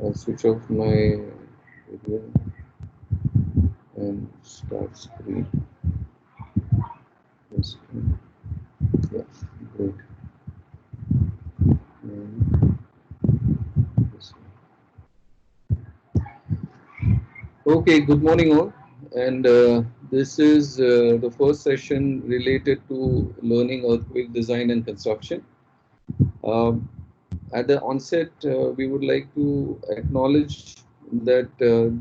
I'll switch off my video and start screen. Yes. Yeah, great. And this Okay, good morning all. And this is the first session related to learning earthquake design and construction. Um, at the onset, we would like to acknowledge that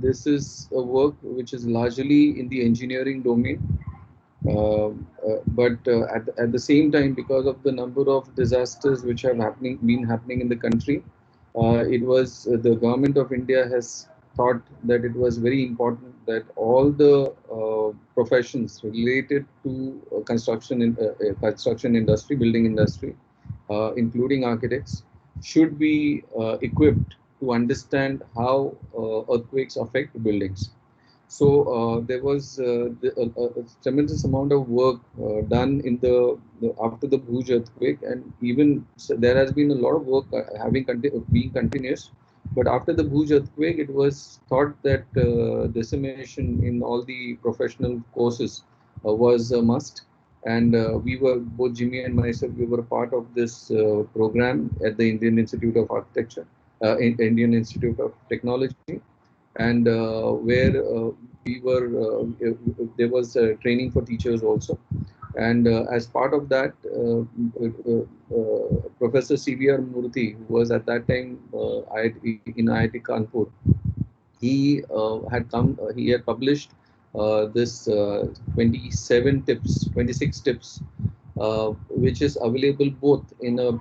this is a work which is largely in the engineering domain. But at the same time, because of the number of disasters which have been happening in the country, it was the government of India has thought that it was very important that all the professions related to construction industry, building industry, including architects, should be equipped to understand how earthquakes affect buildings. So there was a tremendous amount of work done in after the Bhuj earthquake, and even so there has been a lot of work being continuous. But after the Bhuj earthquake, it was thought that decimation in all the professional courses was a must. And we were both Jimmy and myself. We were part of this program at the Indian Institute of Architecture, Indian Institute of Technology, and where we were there was training for teachers also, and as part of that, Professor CVR Murthy, who was at that time in IIT Kanpur, he had published this 27 tips, 26 tips, which is available both in a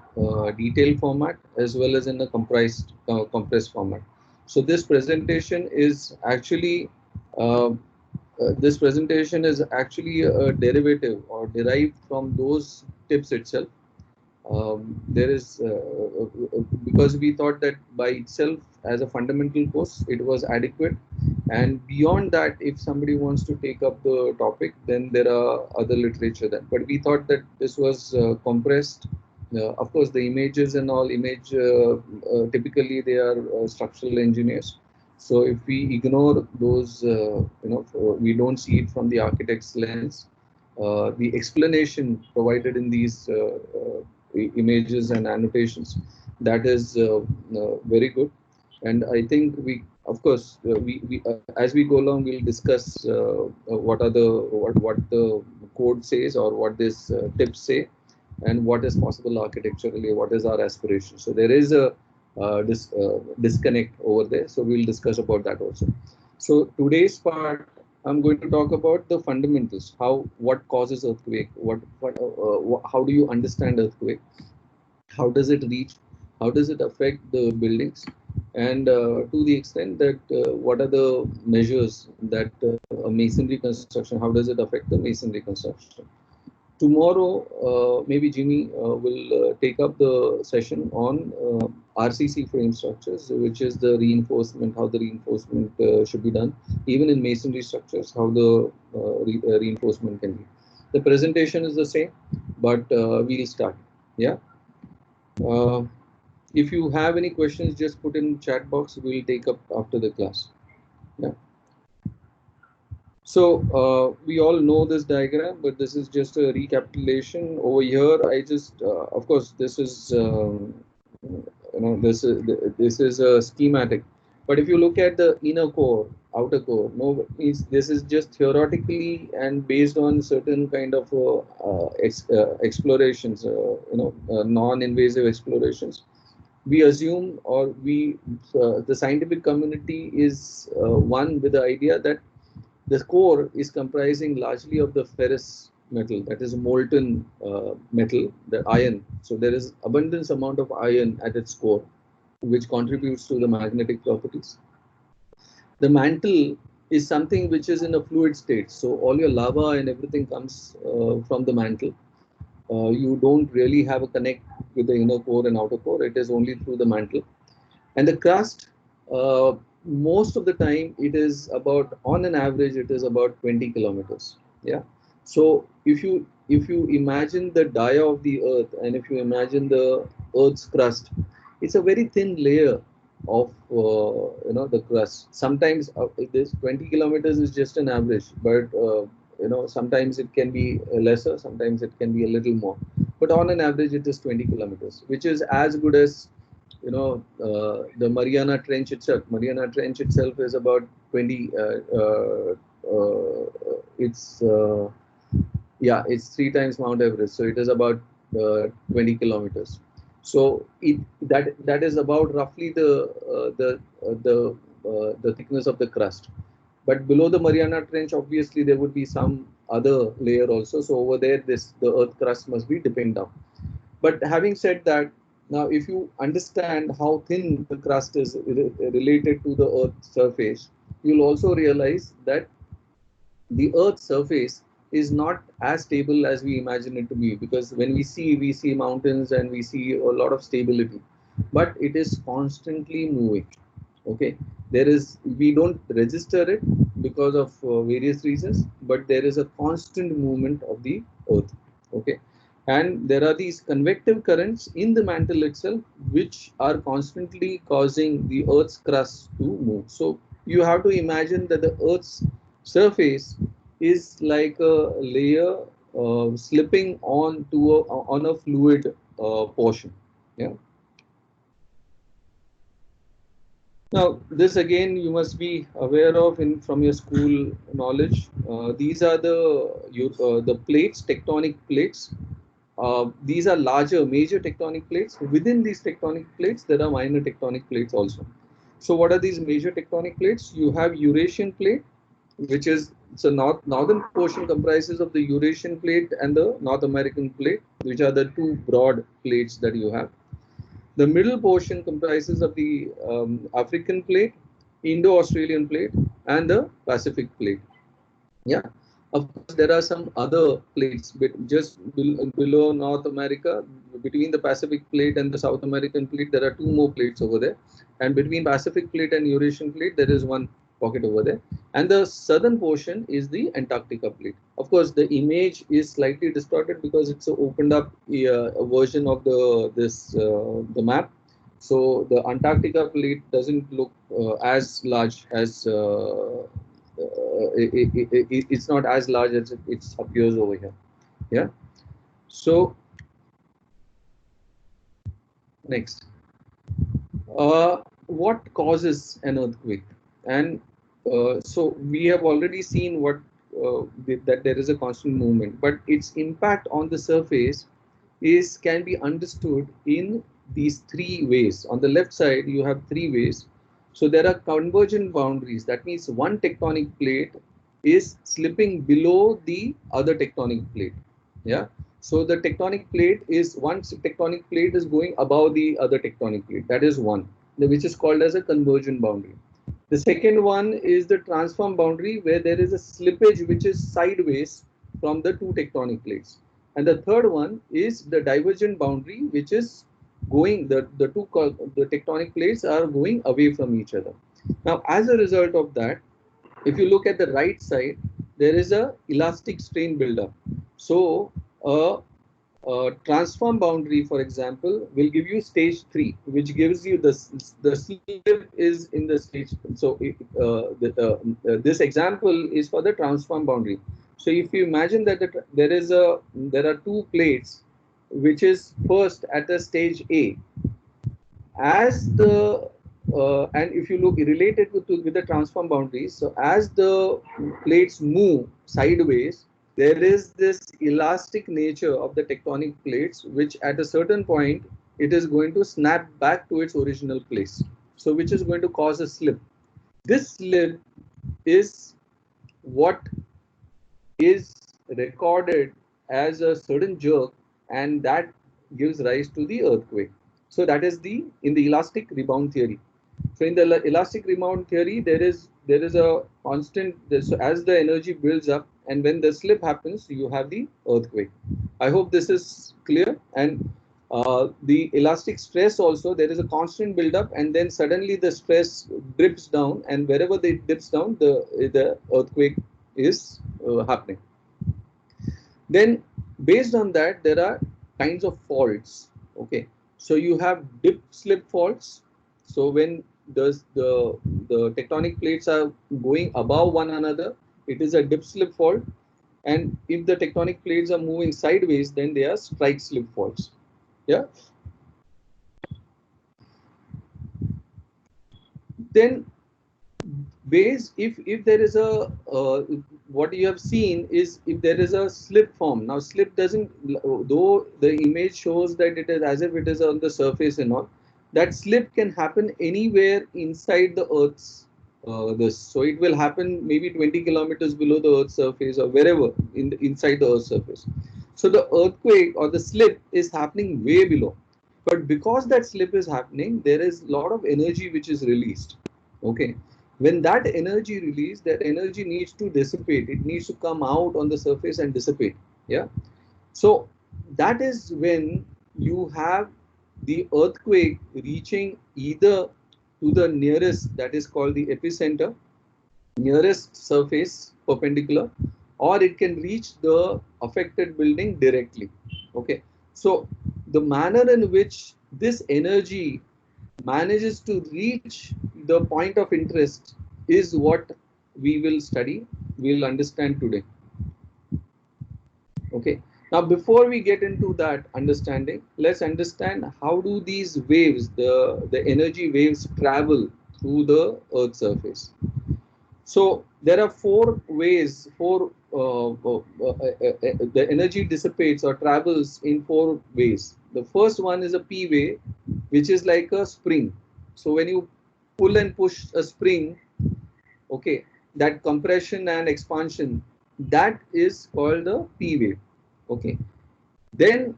detailed format as well as in a compressed format. So this presentation is actually a derivative or derived from those tips itself. There is Because we thought that by itself as a fundamental course it was adequate, and beyond that, if somebody wants to take up the topic, then there are other literature then. But we thought that this was compressed. Of course, the images and all typically they are structural engineers. So if we ignore those, we don't see it from the architect's lens. The explanation provided in these images and annotations, that is very good. And I think we, of course, we as we go along, we'll discuss what the code says, or what this tips say, and what is possible architecturally, what is our aspiration. So there is a disconnect over there, so we'll discuss about that also. So today's part, I'm going to talk about the fundamentals, what causes earthquake, how do you understand earthquake, how does it reach, how does it affect the buildings, and to the extent that what are the measures that a masonry construction, how does it affect the masonry construction. Tomorrow, maybe Jimmy will take up the session on RCC frame structures, which is the reinforcement, how the reinforcement should be done, even in masonry structures, how the reinforcement can be. The presentation is the same, but we'll start. Yeah. Uh, if you have any questions, just put in chat box. We'll take up after the class. Yeah. So we all know this diagram, but this is just a recapitulation. Over here, of course, this is this is a schematic. But if you look at the inner core, outer core, this is just theoretically and based on certain kind of explorations, non-invasive explorations. We assume, or the scientific community is one with the idea that the core is comprising largely of the ferrous metal, that is molten metal, the iron. So there is abundance amount of iron at its core, which contributes to the magnetic properties. The mantle is something which is in a fluid state. So all your lava and everything comes from the mantle. You don't really have a connect with the inner core and outer core. It is only through the mantle. And the crust, most of the time, it is about, on an average, it is about 20 kilometers. Yeah. So if you imagine the dia of the earth, and if you imagine the earth's crust, it's a very thin layer. of the crust. Sometimes this 20 kilometers is just an average, but sometimes it can be lesser, sometimes it can be a little more. But on an average, it is 20 kilometers, which is as good as the Mariana Trench itself. Mariana Trench itself is about 20. It's it's three times Mount Everest, so it is about 20 kilometers. So that is about roughly the thickness of the crust. But below the Mariana Trench, obviously there would be some other layer also. So over there, the Earth crust must be dipping down. But having said that, now if you understand how thin the crust is related to the Earth's surface, you'll also realize that the Earth's surface is not as stable as we imagine it to be, because when we see mountains and we see a lot of stability, but it is constantly moving. Okay, we don't register it because of various reasons, but there is a constant movement of the Earth. Okay, and there are these convective currents in the mantle itself which are constantly causing the Earth's crust to move. So you have to imagine that the Earth's surface is like a layer slipping on a fluid portion. Yeah. Now, this again you must be aware of from your school knowledge. These are the plates, tectonic plates. These are larger, major tectonic plates. Within these tectonic plates, there are minor tectonic plates also. So, what are these major tectonic plates? You have Eurasian plate, which is so northern portion comprises of the Eurasian plate and the North American plate, which are the two broad plates that you have. The middle portion comprises of the African plate, Indo-Australian plate, and the Pacific plate. Yeah, of course, there are some other plates, but just below North America, between the Pacific plate and the South American plate, there are two more plates over there. And between Pacific plate and Eurasian plate, there is one pocket over there. And the southern portion is the Antarctica plate. Of course, the image is slightly distorted because it's opened up a version of the map. So the Antarctica plate doesn't look as large as it's not as large as it appears over here. Yeah. So next, what causes an earthquake? And so we have already seen that there is a constant movement, but its impact on the surface can be understood in these three ways. On the left side, you have three ways. So there are convergent boundaries. That means one tectonic plate is slipping below the other tectonic plate. Yeah. So the tectonic plate is one tectonic plate is going above the other tectonic plate. That is one, which is called as a convergent boundary. The second one is the transform boundary, where there is a slippage which is sideways from the two tectonic plates. And the third one is the divergent boundary, which is going, the tectonic plates are going away from each other. Now, as a result of that, if you look at the right side, there is a elastic strain buildup. So, transform boundary, for example, will give you stage 3, which gives you the slip is in the stage. So this example is for the transform boundary. So if you imagine that there are two plates, which is first at the stage A, as the and if you look related with the transform boundaries, so as the plates move sideways, there is this elastic nature of the tectonic plates, which at a certain point it is going to snap back to its original place. So which is going to cause a slip. This slip is what is recorded as a sudden jerk, and that gives rise to the earthquake. So that is in the elastic rebound theory. So in the elastic rebound theory, there is a constant. So as the energy builds up, and when the slip happens, you have the earthquake. I hope this is clear. And the elastic stress also, there is a constant buildup, and then suddenly the stress drips down, and wherever it dips down, the earthquake is happening. Then, based on that, there are kinds of faults. Okay, so you have dip slip faults. So when the tectonic plates are going above one another, it is a dip slip fault. And if the tectonic plates are moving sideways, then they are strike slip faults. Yeah. Then ways, if there is a what you have seen is if there is a slip form. Now slip doesn't, though the image shows that it is as if it is on the surface and all, that slip can happen anywhere inside the earth's this. So it will happen maybe 20 kilometers below the earth's surface or wherever inside the earth's surface. So the earthquake or the slip is happening way below, but because that slip is happening, there is a lot of energy which is released. Okay. When that energy release, that energy needs to dissipate, it needs to come out on the surface and dissipate. Yeah. So that is when you have the earthquake reaching either to the nearest, that is called the epicenter, nearest surface perpendicular, or it can reach the affected building directly. Okay. So the manner in which this energy manages to reach the point of interest is what we will study, we will understand today. Okay. Now, before we get into that understanding, let's understand how do these waves, the energy waves, travel through the Earth's surface. So there are four ways, the energy dissipates or travels in four ways. The first one is a P way, which is like a spring. So when you pull and push a spring, okay, that compression and expansion, that is called the P wave. Okay. Then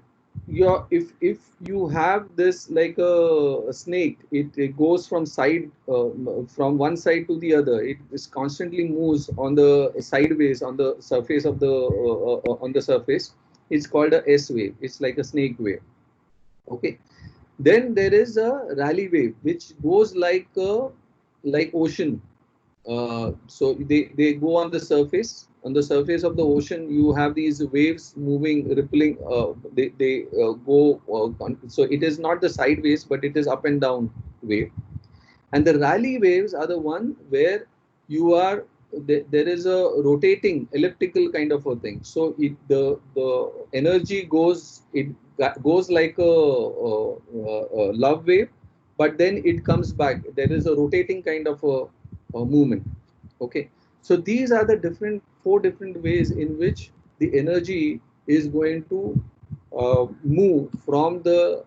if you have this like a snake, it goes from from one side to the other, it is constantly moves on the sideways on the surface of the on the surface, it's called a S wave, it's like a snake wave. Okay. Then there is a rally wave which goes like ocean. So they go on the surface of the ocean. You have these waves moving, rippling. They go. So it is not the sideways, but it is up and down wave. And the rally waves are the one where you are there is a rotating elliptical kind of a thing. So the energy goes, it goes like a love wave, but then it comes back. There is a rotating kind of a movement. Okay. So these are the four different ways in which the energy is going to move from the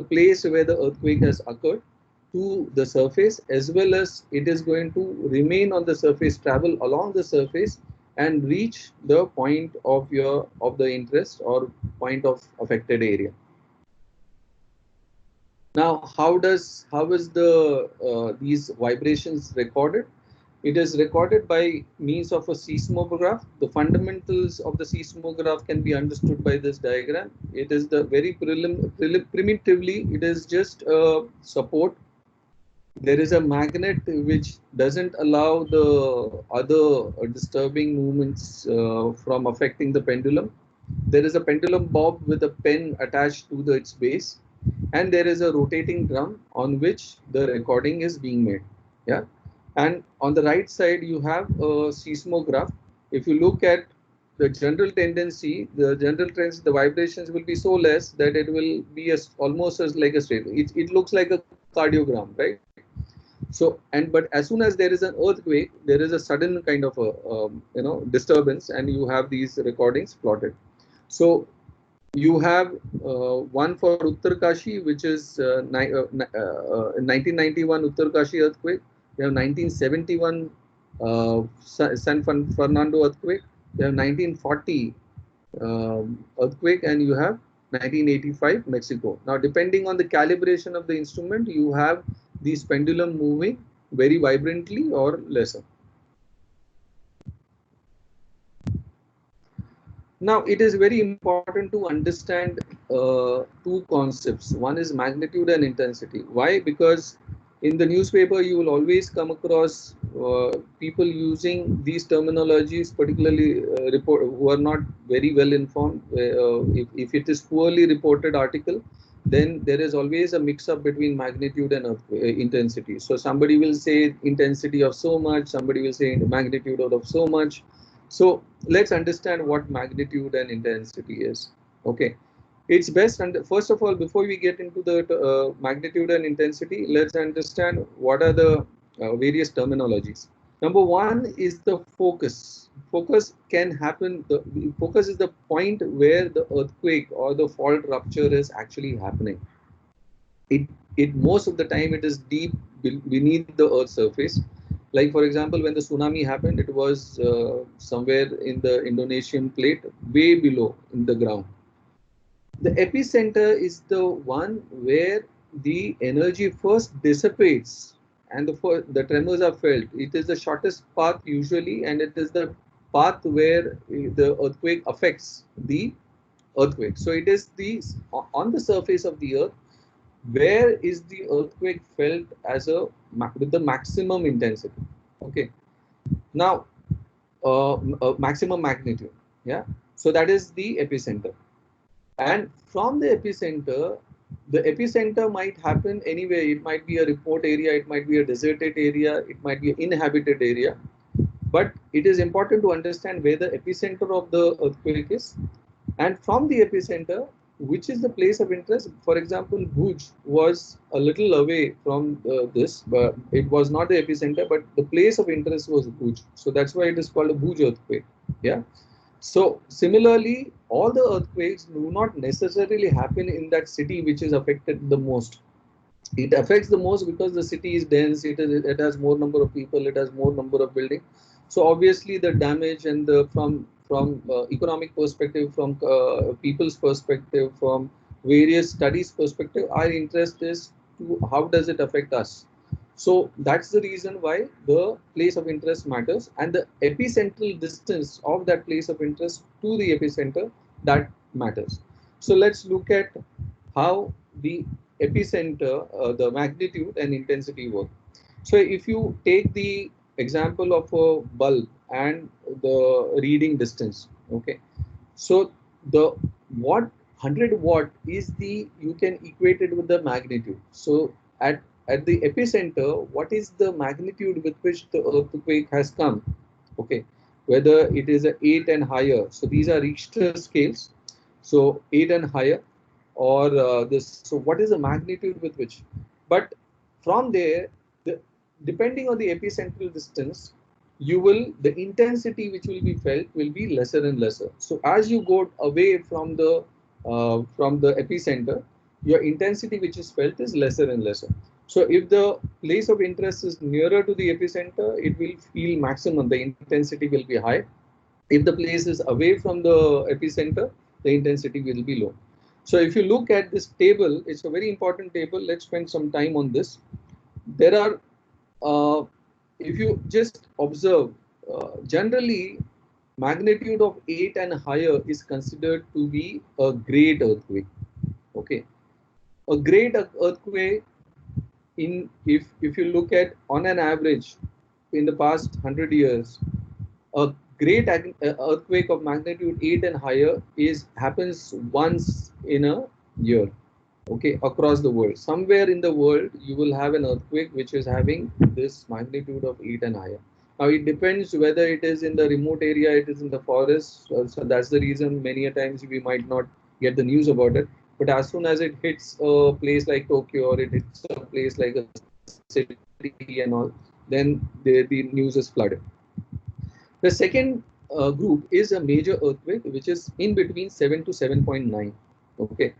place where the earthquake has occurred to the surface, as well as it is going to remain on the surface, travel along the surface, and reach the point of the interest or point of affected area. Now, how is these vibrations recorded? It is recorded by means of a seismograph. The fundamentals of the seismograph can be understood by this diagram. It is the very primitively, it is just a support. There is a magnet which doesn't allow the other disturbing movements from affecting the pendulum. There is a pendulum bob with a pen attached to its base, and there is a rotating drum on which the recording is being made. Yeah. And on the right side you have a seismograph. If you look at the general tendency, the vibrations will be so less that it will be almost as like a straight. It looks like a cardiogram, right? So, but as soon as there is an earthquake, there is a sudden kind of disturbance, and you have these recordings plotted. So you have one for Uttarkashi, which is 1991 Uttarkashi earthquake. You have 1971 San Fernando earthquake. You have 1940 earthquake, and you have 1985 Mexico. Now, depending on the calibration of the instrument, you have these pendulum moving very vibrantly or lesser. Now, it is very important to understand two concepts. One is magnitude and intensity. Why? Because in the newspaper, you will always come across people using these terminologies, particularly who are not very well informed. If it is poorly reported article, then there is always a mix up between magnitude and intensity. So somebody will say intensity of so much, somebody will say magnitude of so much. So let's understand what magnitude and intensity is. Okay, it's best, and first of all, before we get into the magnitude and intensity, let's understand what are the various terminologies. Number one is the focus. Focus can happen, the focus is the point where the earthquake or the fault rupture is actually happening. It most of the time it is deep beneath the earth's surface. Like for example, when the tsunami happened, it was somewhere in the Indonesian plate, way below in the ground. The epicenter is the one where the energy first dissipates and the tremors are felt. It is the shortest path usually, and it is the path where the earthquake affects the earthquake. So it is the on the surface of the earth where is the earthquake felt as a with the maximum intensity. Okay. Now, maximum magnitude. Yeah. So that is the epicenter. And from the epicenter might happen anywhere. It might be a report area, it might be a deserted area, it might be an inhabited area. But it is important to understand where the epicenter of the earthquake is. And from the epicenter, which is the place of interest. For example, Bhuj was a little away from this, but it was not the epicenter, but the place of interest was Bhuj. So that's why it is called a Bhuj earthquake. Yeah. So similarly, all the earthquakes do not necessarily happen in that city which is affected the most. It affects the most because the city is dense, it has more number of people, it has more number of buildings. So obviously the damage and the from economic perspective, from people's perspective, from various studies perspective, our interest is to how does it affect us. So that's the reason why the place of interest matters, and the epicentral distance of that place of interest to the epicenter, that matters. So let's look at how the epicenter, the magnitude and intensity work. So if you take the example of a bulb and the reading distance, okay. So the watt 100 watt is the, you can equate it with the magnitude. So at the epicenter, what is the magnitude with which the earthquake has come? Okay, whether it is a 8 and higher. So these are Richter scales. So 8 and higher, or this. So what is the magnitude with which? But from there, depending on the epicentral distance, the intensity which will be felt will be lesser and lesser. So as you go away from the epicenter, your intensity which is felt is lesser and lesser. So if the place of interest is nearer to the epicenter, it will feel maximum. The intensity will be high. If the place is away from the epicenter, the intensity will be low. So if you look at this table, it's a very important table. Let's spend some time on this. There are, if you just observe, generally magnitude of 8 and higher is considered to be a great earthquake. Okay, a great earthquake, if you look at on an average in the past 100 years, a great earthquake of magnitude 8 and higher happens once in a year. Okay, across the world, somewhere in the world you will have an earthquake which is having this magnitude of 8 and higher. Now it depends whether it is in the remote area, it is in the forest. So that's the reason many a times we might not get the news about it. But as soon as it hits a place like Tokyo, or it hits a place like a city and all, then the news is flooded. The second group is a major earthquake, which is in between 7 to 7.9. Okay,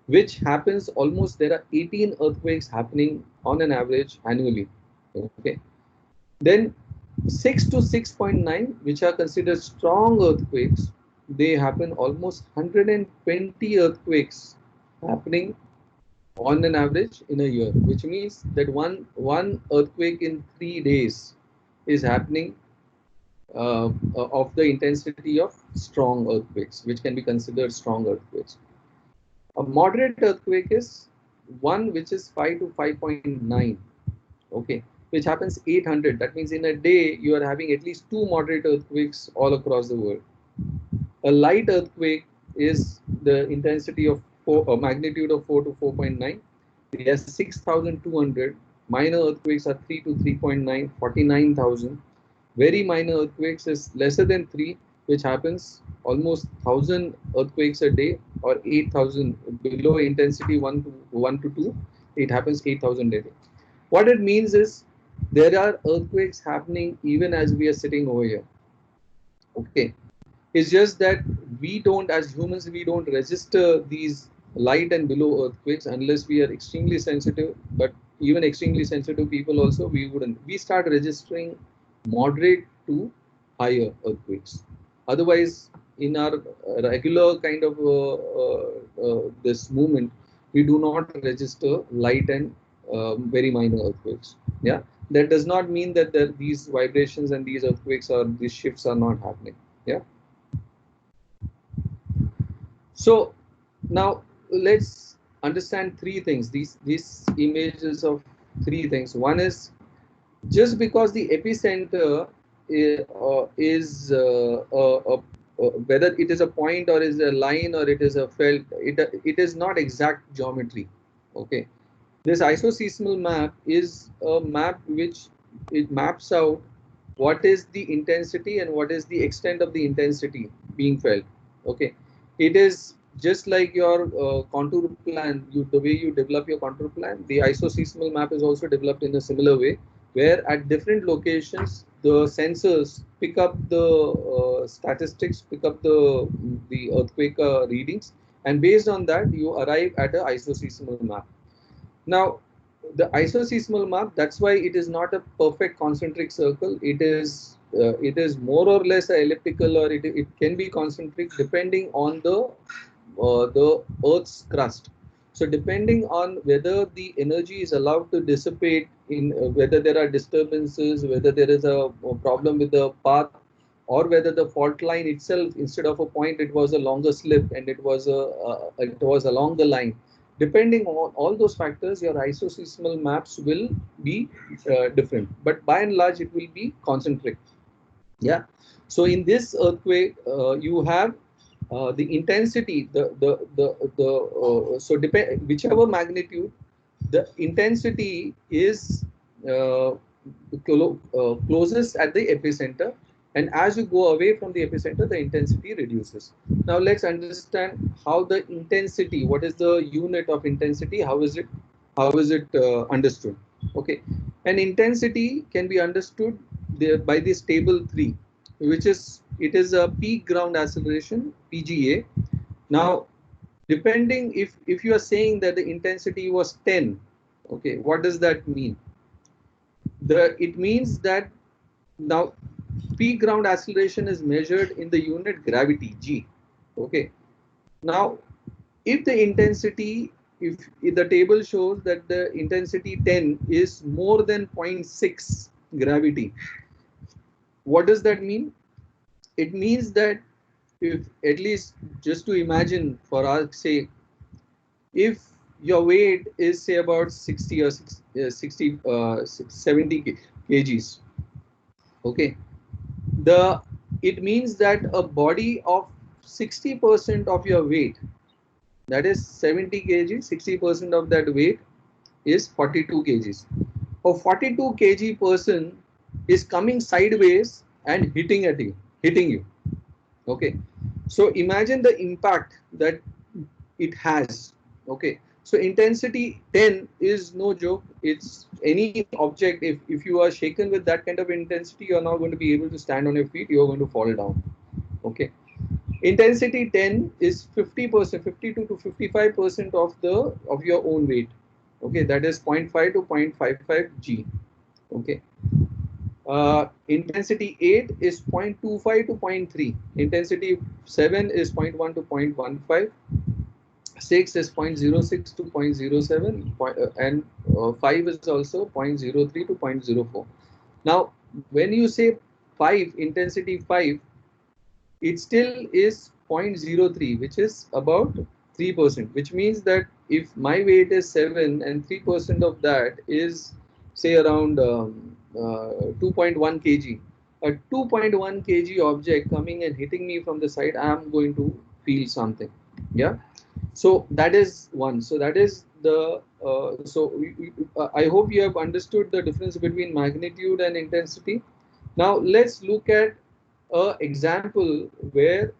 which happens almost, there are 18 earthquakes happening on an average annually. Okay, then 6 to 6.9, which are considered strong earthquakes, they happen almost 120 earthquakes happening on an average in a year, which means that one earthquake in 3 days is happening of the intensity of strong earthquakes, which can be considered strong earthquakes. A moderate earthquake is one which is 5 to 5.9, okay, which happens 800. That means in a day you are having at least two moderate earthquakes all across the world. A light earthquake is the intensity of magnitude of 4 to 4.9. They are 6,200. Minor earthquakes are 3 to 3.9, 49,000. Very minor earthquakes is lesser than 3, which happens almost 1,000 earthquakes a day, or 8,000 below intensity 1 to 2. It happens 8,000 a day. What it means is there are earthquakes happening even as we are sitting over here. Okay, it's just that we don't, as humans, we don't register these light and below earthquakes unless we are extremely sensitive. But even extremely sensitive people also, we wouldn't. We start registering moderate to higher earthquakes. Otherwise, in our regular kind of this movement, we do not register light and very minor earthquakes. Yeah, that does not mean that these vibrations and these earthquakes or these shifts are not happening. Yeah. So now let's understand three things. These images of three things. One is, just because the epicenter is whether it is a point or is a line or it is a felt, it is not exact geometry. Okay, this isoseismal map is a map which it maps out what is the intensity and what is the extent of the intensity being felt. Okay, it is just like your contour plan. The way you develop your contour plan, the isoseismal map is also developed in a similar way, where at different locations the sensors pick up the statistics, pick up the earthquake readings, and based on that you arrive at a isoseismal map. Now, the isoseismal map, that's why it is not a perfect concentric circle. It is more or less a elliptical, or it can be concentric depending on the Earth's crust. So depending on whether the energy is allowed to dissipate, in whether there are disturbances, whether there is a problem with the path, or whether the fault line itself, instead of a point, it was a longer slip and it was along the line. Depending on all those factors, your isoseismal maps will be different. But by and large, it will be concentric. Yeah. So in this earthquake, you have the intensity, so depend whichever magnitude, the intensity is closest at the epicenter, and as you go away from the epicenter, the intensity reduces. Now let's understand how the intensity, what is the unit of intensity, how is it understood. Okay, and intensity can be understood by this table 3, which is, it is a peak ground acceleration, PGA. Now depending, if you are saying that the intensity was 10, okay, what does that mean? It means that now peak ground acceleration is measured in the unit gravity, G. Okay, now if the intensity, if the table shows that the intensity 10 is more than 0.6 gravity, what does that mean? It means that, if at least just to imagine for our sake, if your weight is say about 60 or 70 kgs, okay, the it means that a body of 60% of your weight, that is 70 kg, 60% of that weight is 42 kgs. A 42 kg person is coming sideways and hitting you. Okay, so imagine the impact that it has. Okay, so intensity 10 is no joke. It's any object, if you are shaken with that kind of intensity, you're not going to be able to stand on your feet, you're going to fall down. Okay, intensity 10 is 50%, 52 to 55% of your own weight. Okay, that is 0.5 to 0.55 g. Okay, intensity 8 is 0.25 to zero point 0.3. Intensity 7 is 0.1 to 0.15. 6 is 0.06 to 0.07, and 5 is also 0.03 to 0.04. Now, when you say 5, intensity 5, it still is 0.03, which is about 3%, which means that if my weight is 7 and 3% of that is say around 2.1 kg, a 2.1 kg object coming and hitting me from the side, I am going to feel something. Yeah. So that is one. So that is the I hope you have understood the difference between magnitude and intensity. Now let's look at a example where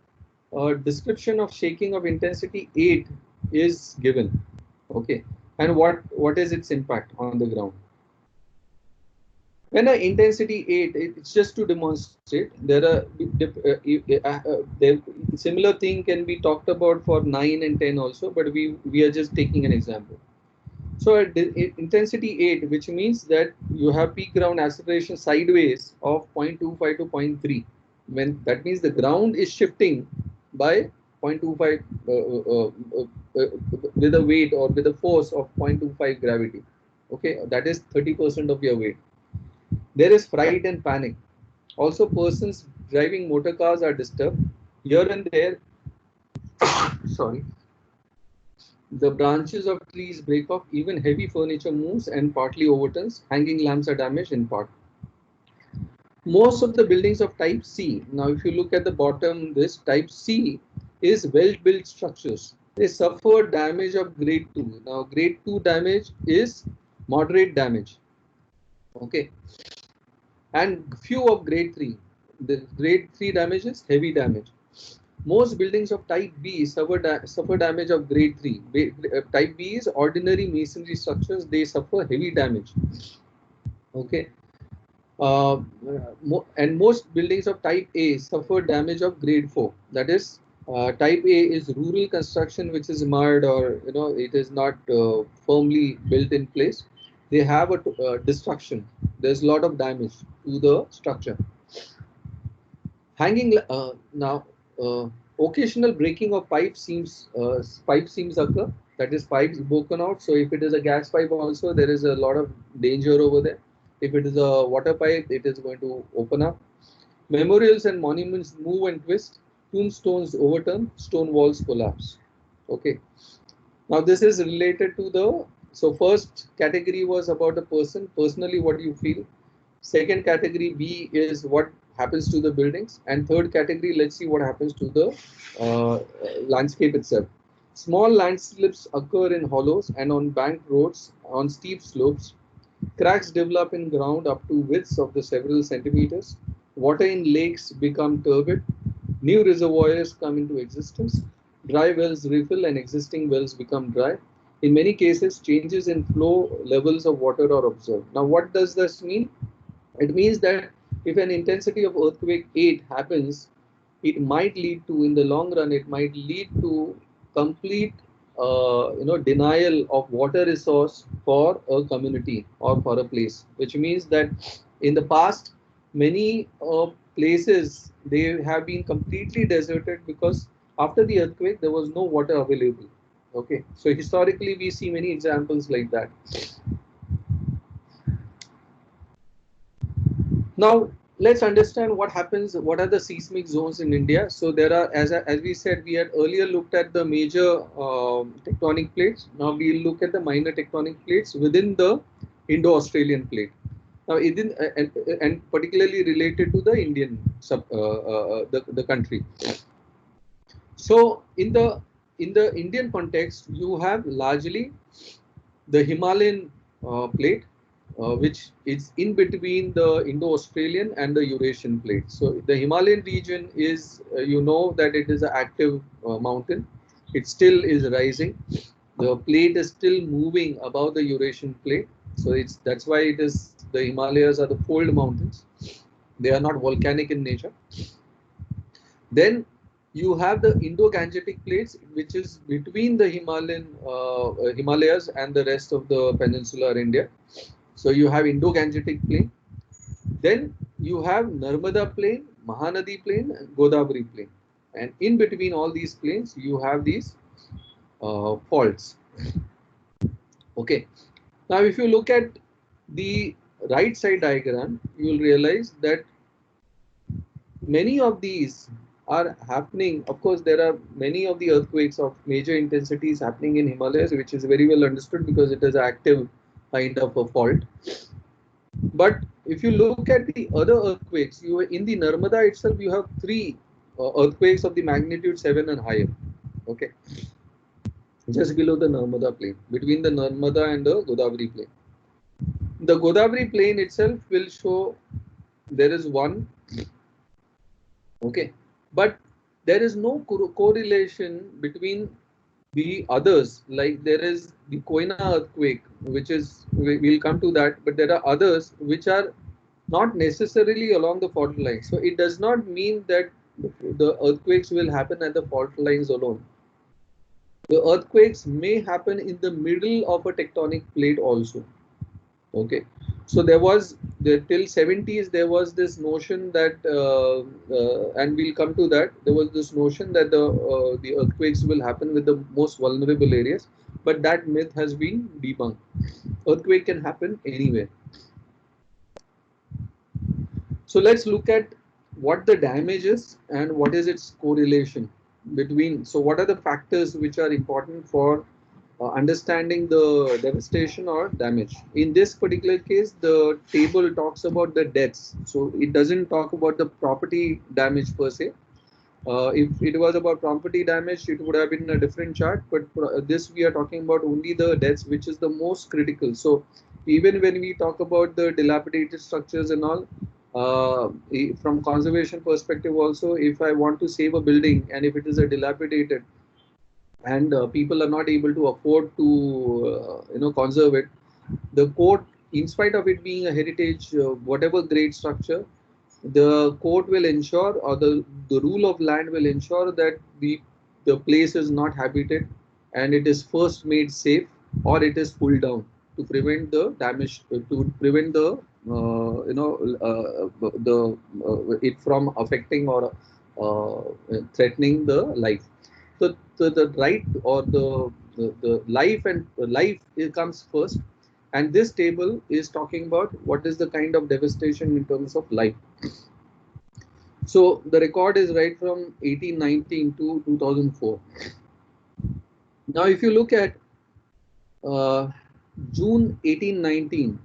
a description of shaking of intensity 8 is given. Okay, and what is its impact on the ground? When a intensity 8, it's just to demonstrate. There similar thing can be talked about for 9 and 10 also, but we are just taking an example. So at intensity 8, which means that you have peak ground acceleration sideways of 0.25 to zero point 0.3. When that means the ground is shifting by 0.25 with a weight or with a force of 0.25 gravity. Okay, that is 30% of your weight. There is fright and panic. Also, persons driving motor cars are disturbed. Here and there, sorry, the branches of trees break off, even heavy furniture moves and partly overturns. Hanging lamps are damaged in part. Most of the buildings of type C, now if you look at the bottom, this type C is well-built structures. They suffer damage of grade 2. Now, grade 2 damage is moderate damage. Okay. And few of grade 3. The grade 3 damage is heavy damage. Most buildings of type B suffer damage of grade 3. Type B is ordinary masonry structures. They suffer heavy damage. Okay. And most buildings of type A suffer damage of grade 4. That is, type A is rural construction which is marred, or it is not firmly built in place. They have a destruction. There's a lot of damage to the structure. Hanging now, occasional breaking of pipe seams occur. That is, pipes broken out. So if it is a gas pipe, also there is a lot of danger over there. If it is a water pipe, it is going to open up. Memorials and monuments move and twist. Tombstones overturn. Stone walls collapse. Okay. Now this is related to the. So first category was about the person. Personally, what do you feel? Second category B is what happens to the buildings, and third category, let's see what happens to the landscape itself. Small landslips occur in hollows and on banked roads on steep slopes. Cracks develop in ground up to widths of the several centimeters. Water in lakes become turbid. New reservoirs come into existence. Dry wells refill and existing wells become dry. In many cases, changes in flow levels of water are observed. Now, what does this mean? It means that if an intensity of earthquake 8 happens, it might lead to, in the long run, it might lead to complete, denial of water resource for a community or for a place. Which means that in the past, many places, they have been completely deserted because after the earthquake there was no water available. Okay, so historically we see many examples like that. Now, let's understand what happens, what are the seismic zones in India. So there are, as we said, we had earlier looked at the major tectonic plates. Now we'll look at the minor tectonic plates within the Indo-Australian plate. Now, and particularly related to the Indian the country. So in the Indian context, you have largely the Himalayan plate, which is in between the Indo-Australian and the Eurasian plate. So the Himalayan region is, that it is an active mountain. It still is rising. The plate is still moving above the Eurasian plate. So that's why it is, the Himalayas are the fold mountains. They are not volcanic in nature. Then you have the Indo-Gangetic plates, which is between the Himalayas and the rest of the peninsular India. So you have Indo-Gangetic plain. Then you have Narmada plain, Mahanadi plain, and Godavari plain. And in between all these plains, you have these faults. Okay. Now, if you look at the right side diagram, you will realize that many of these are happening. Of course, there are many of the earthquakes of major intensities happening in Himalayas, which is very well understood because it is active kind of a fault. But if you look at the other earthquakes, you in the Narmada itself, you have three earthquakes of the magnitude 7 and higher. Okay. just below the Narmada plain, between the Narmada and the Godavari plain. The Godavari plain itself will show there is one, okay, but there is no correlation between the others. Like there is the Koina earthquake, which is, we'll come to that, but there are others which are not necessarily along the fault line. So it does not mean that the earthquakes will happen at the fault lines alone. The earthquakes may happen in the middle of a tectonic plate also. Okay, so there was till 70s there was this notion that and we'll come to that. There was this notion that the earthquakes will happen with the most vulnerable areas, but that myth has been debunked. Earthquake can happen anywhere. So let's look at what the damage is and what is its correlation between. So what are the factors which are important for understanding the devastation or damage? In this particular case, the table talks about the deaths. So it doesn't talk about the property damage per se. If it was about property damage, it would have been a different chart. But this we are talking about only the deaths, which is the most critical. So even when we talk about the dilapidated structures and all, from conservation perspective also, if I want to save a building and if it is a dilapidated and people are not able to afford to conserve it, the court, in spite of it being a heritage, whatever grade structure, the court will ensure, or the rule of land will ensure that the place is not habited and it is first made safe, or it is pulled down to prevent the damage, to prevent the the it from affecting or threatening the life. So the right, or the life, and life, it comes first, and this table is talking about what is the kind of devastation in terms of life. So the record is right from 1819 to 2004. Now, if you look at uh, June 1819,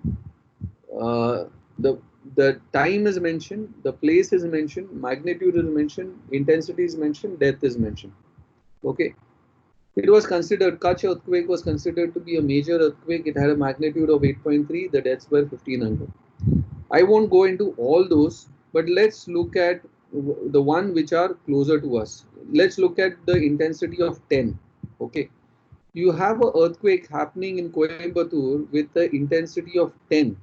uh, the the time is mentioned, the place is mentioned, magnitude is mentioned, intensity is mentioned, death is mentioned. Okay, it was considered, Kutch earthquake was considered to be a major earthquake. It had a magnitude of 8.3. The deaths were 1500. I won't go into all those, but let's look at the one which are closer to us. Let's look at the intensity of 10. Okay, you have an earthquake happening in Coimbatore with the intensity of 10,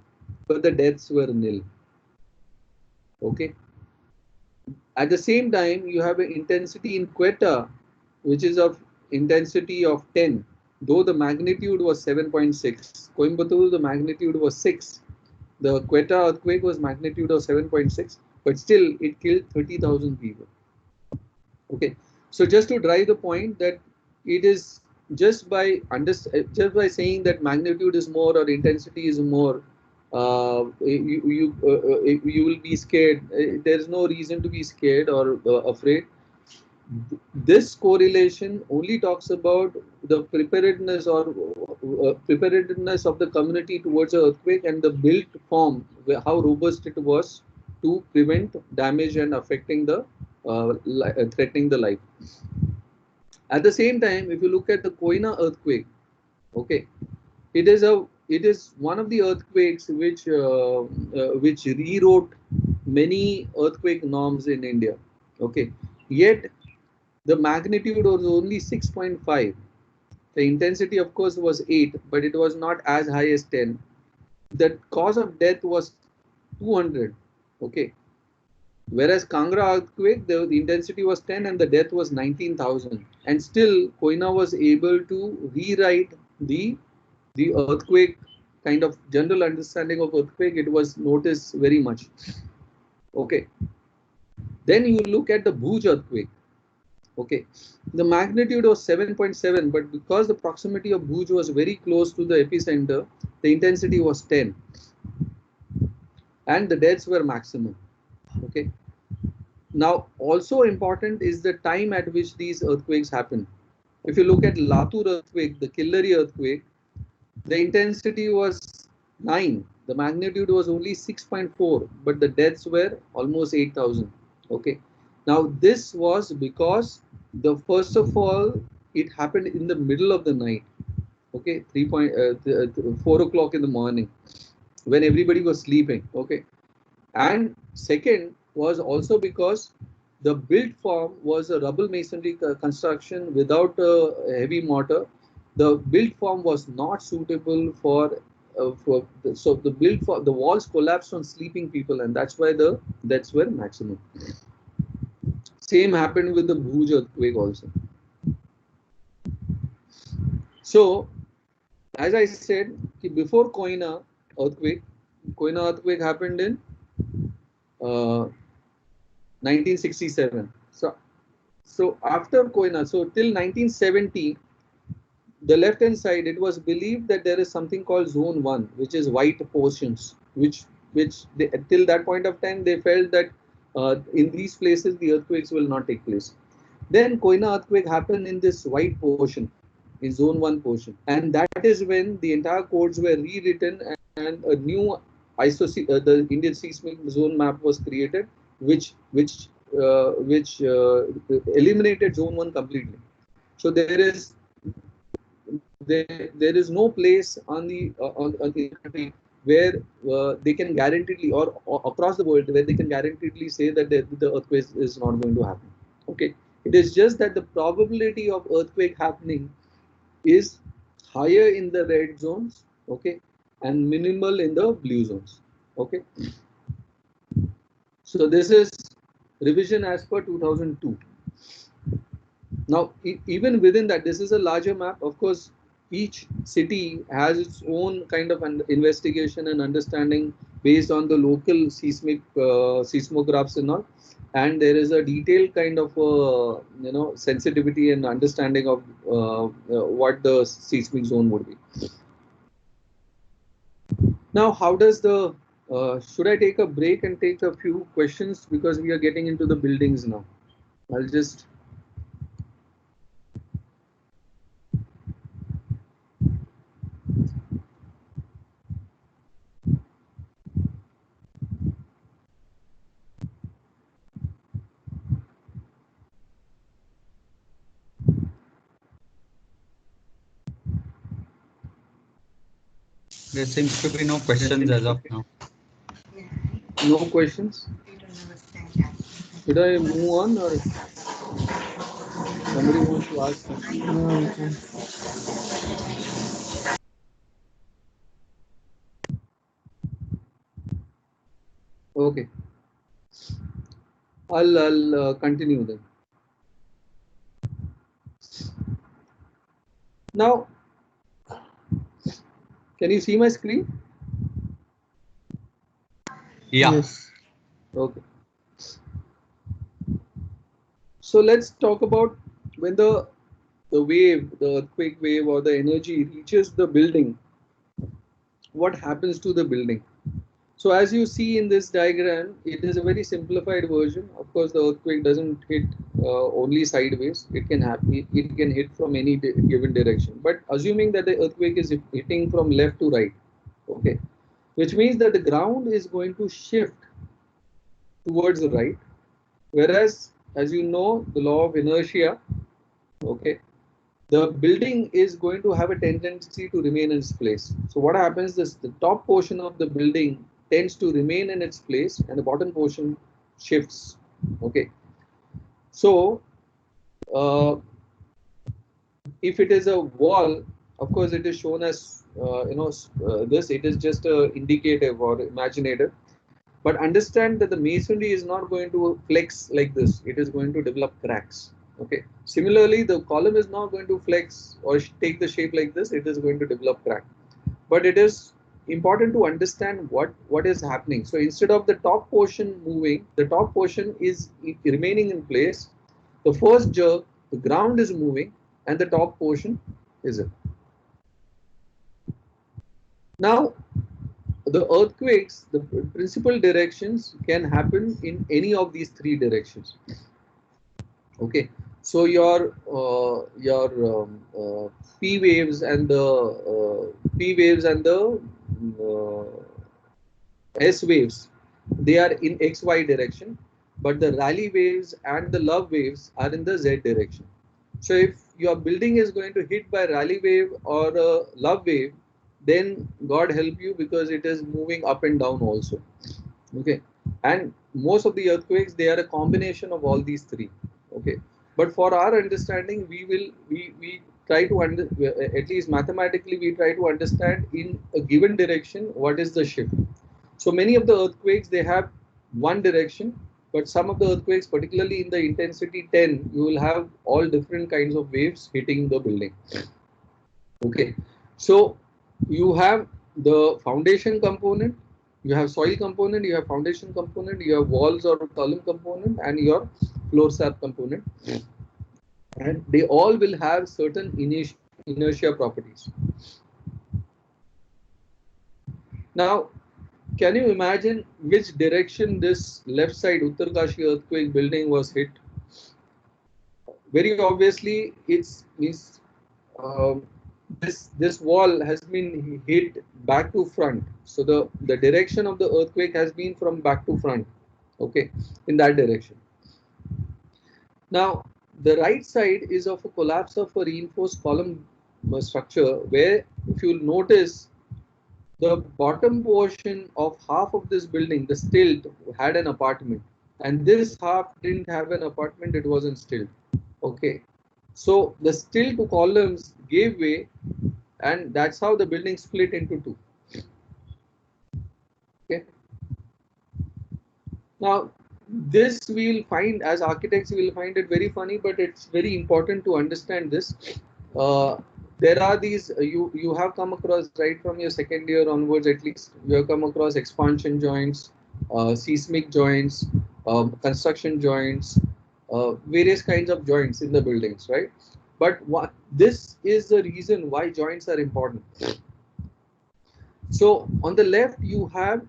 but the deaths were nil. Okay, at the same time, you have an intensity in Quetta, which is of intensity of 10, though the magnitude was 7.6. Coimbatore, the magnitude was 6. The Quetta earthquake was magnitude of 7.6, but still it killed 30,000 people. Okay, so just to drive the point that it is just by saying that magnitude is more or intensity is more, you will be scared. There is no reason to be scared or afraid. This correlation only talks about the preparedness of the community towards an earthquake and the built form, how robust it was to prevent damage and affecting the threatening the life. At the same time, if you look at the Koina earthquake, okay, it is one of the earthquakes which rewrote many earthquake norms in India. Okay, yet the magnitude was only 6.5. The intensity, of course, was 8, but it was not as high as 10. The cause of death was 200. Okay. Whereas Kangra earthquake, the intensity was 10 and the death was 19,000. And still, Koina was able to rewrite the earthquake kind of general understanding of earthquake. It was noticed very much. Okay. Then you look at the Bhuj earthquake. Okay, the magnitude was 7.7, but because the proximity of Bhuj was very close to the epicenter, the intensity was 10, and the deaths were maximum. Okay, now also important is the time at which these earthquakes happen. If you look at Latur earthquake, the Killari earthquake, the intensity was 9, the magnitude was only 6.4, but the deaths were almost 8,000. Okay, now this was because the first of all, it happened in the middle of the night. Okay, 4 o'clock in the morning when everybody was sleeping. Okay, and second was also because the built form was a rubble masonry construction without a heavy mortar. The built form was not suitable so the built form, the walls collapsed on sleeping people, and that's where maximum. Same happened with the Bhuj earthquake also. So as I said, before Koina earthquake happened in 1967. So after Koina, so till 1970, the left hand side, it was believed that there is something called zone 1, which is white portions, which they, till that point of time they felt that in these places the earthquakes will not take place. Then Koina earthquake happened in this white portion, in zone 1 portion, and that is when the entire codes were rewritten and a new the Indian seismic zone map was created, which eliminated zone 1 completely. So there is no place on the country where they can guaranteedly or across the world where they can guaranteedly say that the earthquake is not going to happen. Okay, it is just that the probability of earthquake happening is higher in the red zones, okay, and minimal in the blue zones. Okay, so this is revision as per 2002. Now, even within that, this is a larger map. Of course, each city has its own kind of an investigation and understanding based on the local seismographs and all. And there is a detailed kind of sensitivity and understanding of what the seismic zone would be. Now, how does the should I take a break and take a few questions because we are getting into the buildings now? I'll just. There seems to be no questions as of now. No questions? Should I move on or somebody wants to ask something? No, we can. Okay, I'll continue then. Now, can you see my screen? Yeah. Yes. Okay. So let's talk about when the earthquake wave or the energy reaches the building, what happens to the building? So as you see in this diagram, it is a very simplified version. Of course, the earthquake doesn't hit only sideways. It can happen. It can hit from any given direction. But assuming that the earthquake is hitting from left to right, okay, which means that the ground is going to shift towards the right. Whereas, as you know, the law of inertia, okay, the building is going to have a tendency to remain in its place. So what happens is the top portion of the building tends to remain in its place and the bottom portion shifts. Okay. So if it is a wall, of course, it is shown as this. It is just indicative or imaginative. But understand that the masonry is not going to flex like this. It is going to develop cracks. Okay. Similarly, the column is not going to flex or take the shape like this. It is going to develop crack. But it is important to understand what is happening. So instead of the top portion moving, the top portion is remaining in place. The first jerk, the ground is moving, and the top portion isn't. Now, the earthquakes, the principal directions can happen in any of these three directions. Okay, so your P waves and the S waves, they are in XY direction, but the Rayleigh waves and the Love waves are in the Z direction. So if your building is going to hit by rally wave or a love wave, then God help you, because it is moving up and down also. Okay, and most of the earthquakes, they are a combination of all these three. Okay, but for our understanding, we try to at least mathematically we try to understand in a given direction what is the shift. So many of the earthquakes, they have one direction, but some of the earthquakes, particularly in the intensity 10, you will have all different kinds of waves hitting the building. Okay, so you have the foundation component, you have soil component, you have foundation component, you have walls or column component, and your floor slab component, and they all will have certain inertia properties. Now, can you imagine which direction this left side Uttarkashi earthquake building was hit? Very obviously, it's means this wall has been hit back to front. So the direction of the earthquake has been from back to front. Okay, in that direction. Now, the right side is of a collapse of a reinforced column structure, where if you'll notice, the bottom portion of half of this building, the stilt, had an apartment, and this half didn't have an apartment, it was in stilt. Okay, so the stilt columns gave way, and that's how the building split into two. Okay, now this we will find, as architects we will find it very funny, but it's very important to understand this. uh, there are these, you have come across right from your second year onwards, at least you have come across expansion joints, seismic joints, construction joints, various kinds of joints in the buildings, right? But this is the reason why joints are important. So on the left, you have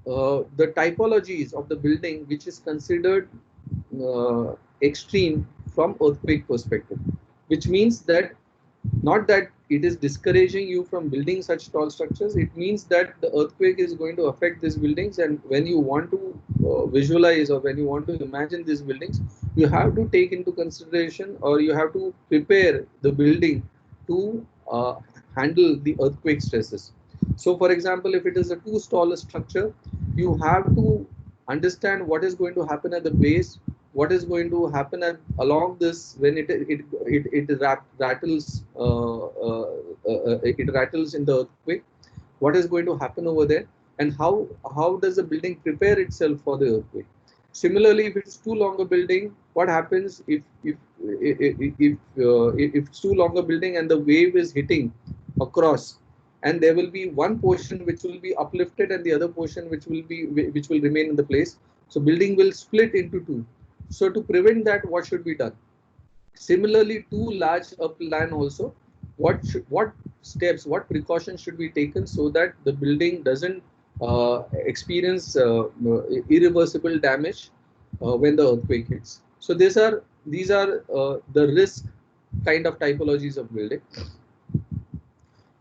the typologies of the building, which is considered extreme from earthquake perspective, which means that not that it is discouraging you from building such tall structures. It means that the earthquake is going to affect these buildings, and when you want to visualize or when you want to imagine these buildings, you have to take into consideration, or you have to prepare the building to handle the earthquake stresses. So for example, if it is a too tall structure, you have to understand what is going to happen at the base, what is going to happen along this when rattles, it rattles in the earthquake. What is going to happen over there, and how does the building prepare itself for the earthquake? Similarly, if it's too long a building, what happens if it's too long a building and the wave is hitting across, and there will be one portion which will be uplifted and the other portion which will remain in the place. So building will split into two. So to prevent that, what should be done? Similarly, too large a plan also, what steps, what precautions should be taken so that the building doesn't experience irreversible damage when the earthquake hits. So these are the risk kind of typologies of building.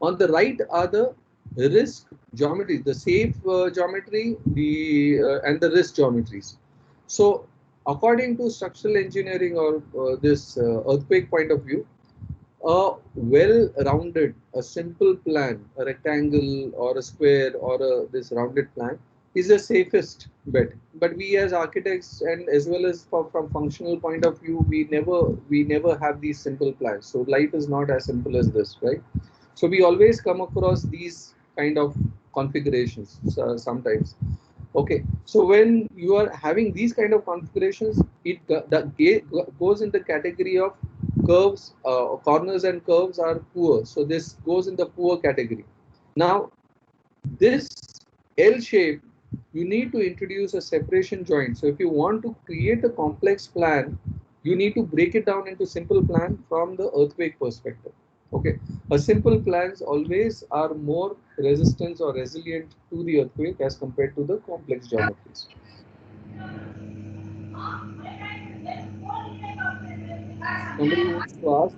On the right are the risk geometry, the safe geometry, the and the risk geometries. So, according to structural engineering or this earthquake point of view, a well-rounded, a simple plan, a rectangle or a square or this rounded plan is the safest bet. But we as architects, and as well as from functional point of view, we never have these simple plans. So life is not as simple as this, right? So we always come across these kind of configurations sometimes. Okay, so when you are having these kind of configurations, goes in the category of curves, corners and curves are poor. So this goes in the poor category. Now, this L shape, you need to introduce a separation joint. So if you want to create a complex plan, you need to break it down into simple plan from the earthquake perspective. Okay, a simple plans always are more resistant or resilient to the earthquake as compared to the complex geometries. Somebody wants to ask?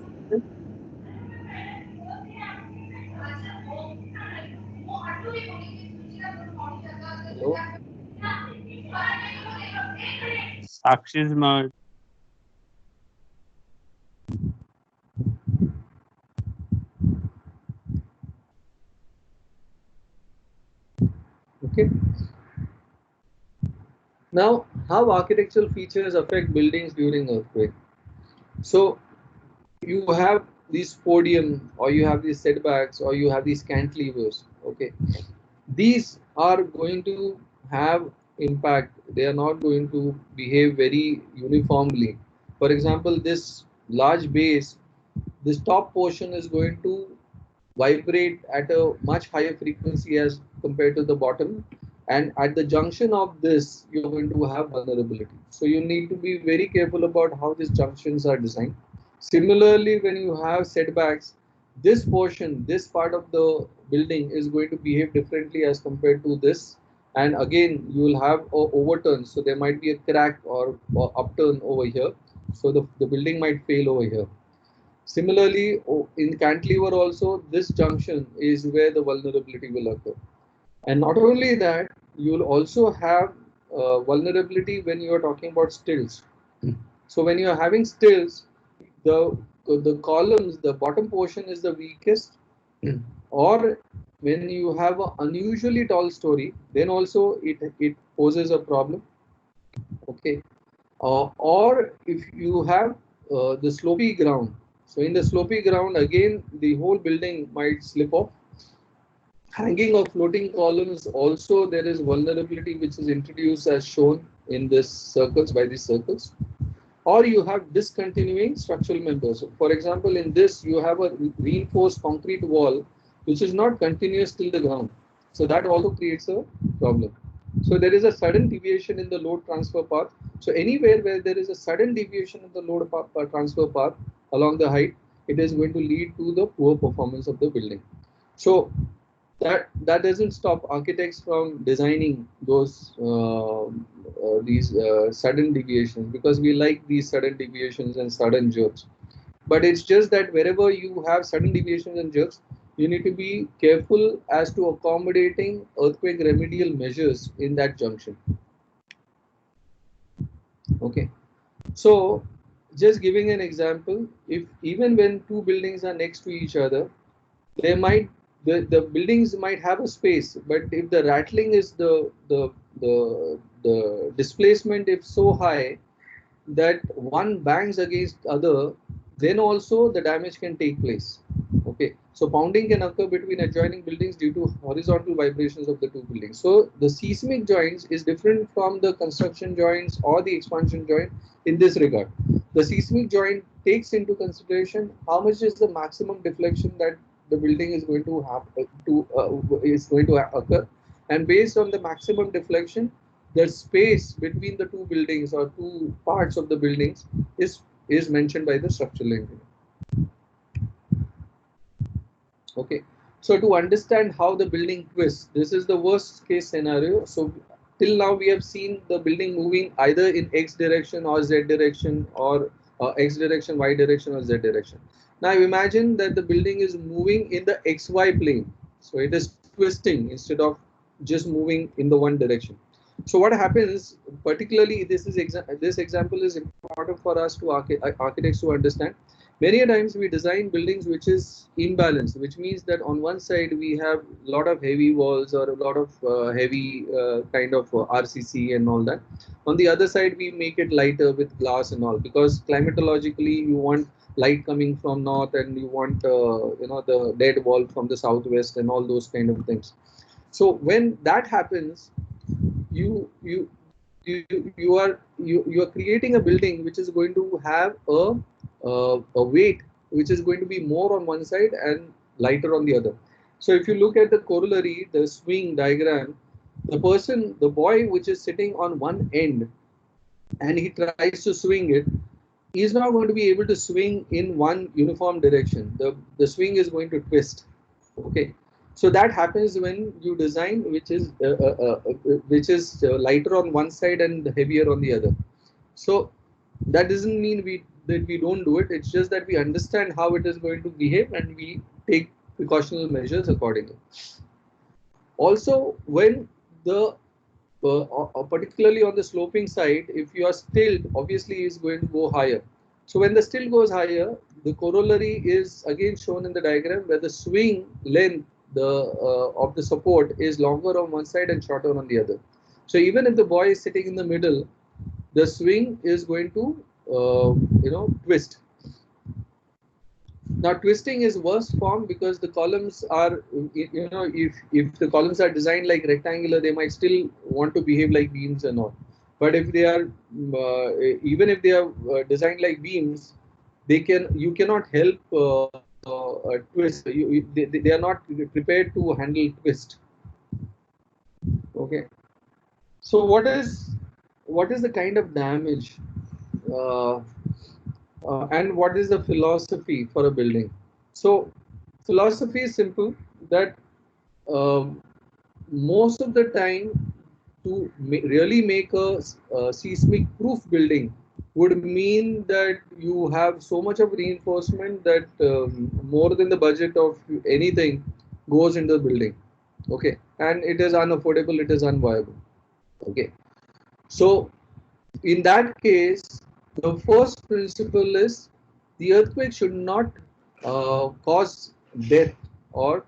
Hello? Sakshi's mode. Okay. Now, how architectural features affect buildings during earthquake? So you have these podium, or you have these setbacks, or you have these cantilevers. Okay, these are going to have impact. They are not going to behave very uniformly. For example, this large base, this top portion is going to vibrate at a much higher frequency as compared to the bottom, and at the junction of this you're going to have vulnerability. So you need to be very careful about how these junctions are designed. Similarly, when you have setbacks, this portion, this part of the building is going to behave differently as compared to this. And again, you will have a overturn. So there might be a crack or upturn over here. So the building might fail over here. Similarly, in cantilever also, this junction is where the vulnerability will occur. And not only that, you will also have vulnerability when you are talking about stills. So when you are having stills, the the columns, the bottom portion is the weakest, or when you have an unusually tall story, then also it poses a problem. Okay, or if you have the slopy ground, so in the slopy ground again the whole building might slip off. Hanging or floating columns also, there is vulnerability which is introduced as shown in this circles, by these circles. Or you have discontinuing structural members. So for example, in this you have a reinforced concrete wall which is not continuous till the ground. So that also creates a problem. So there is a sudden deviation in the load transfer path. So anywhere where there is a sudden deviation in the load transfer path along the height, it is going to lead to the poor performance of the building. So that doesn't stop architects from designing those these sudden deviations, because we like these sudden deviations and sudden jerks. But it's just that wherever you have sudden deviations and jerks, you need to be careful as to accommodating earthquake remedial measures in that junction. Okay, so just giving an example, if even when two buildings are next to each other, they might, the buildings might have a space, but if the rattling is the displacement is so high that one bangs against other, then also the damage can take place. Okay, so pounding can occur between adjoining buildings due to horizontal vibrations of the two buildings. So the seismic joints is different from the construction joints or the expansion joint in this regard. The seismic joint takes into consideration how much is the maximum deflection that the building is going to have to occur, and based on the maximum deflection, the space between the two buildings or two parts of the buildings is mentioned by the structural engineer. Okay, so to understand how the building twists, this is the worst case scenario. So till now we have seen the building moving either in x direction or z direction, or x direction, y direction, or z direction. Now imagine that the building is moving in the xy plane, so it is twisting instead of just moving in the one direction. So what happens, particularly this example is important for us to architects to understand. Many a times we design buildings which is imbalanced, which means that on one side we have a lot of heavy walls or a lot of heavy kind of RCC and all that. On the other side, we make it lighter with glass and all, because climatologically you want light coming from north, and you want the dead wall from the southwest and all those kind of things. So when that happens, you you you are creating a building which is going to have a weight which is going to be more on one side and lighter on the other. So if you look at the corollary, the swing diagram, the boy which is sitting on one end and he tries to swing it, he is not going to be able to swing in one uniform direction. The swing is going to twist. Okay, so that happens when you design which is lighter on one side and heavier on the other. So that doesn't mean we don't do it. It's just that we understand how it is going to behave and we take precautionary measures accordingly. Also, when the particularly on the sloping side, if you are stilled, obviously is going to go higher. So when the still goes higher, the corollary is again shown in the diagram, where the swing length of the support is longer on one side and shorter on the other. So even if the boy is sitting in the middle, the swing is going to twist. Now twisting is worst form because the columns are, if the columns are designed like rectangular, they might still want to behave like beams and all. But if they are even if they are designed like beams, you cannot help twist. They are not prepared to handle twist. Okay. So what is the kind of damage uh, and what is the philosophy for a building? So philosophy is simple, that um, most of the time, to really make a seismic proof building would mean that you have so much of reinforcement that more than the budget of anything goes into the building. Okay, and it is unaffordable, it is unviable. Okay, so in that case, the first principle is the earthquake should not cause death or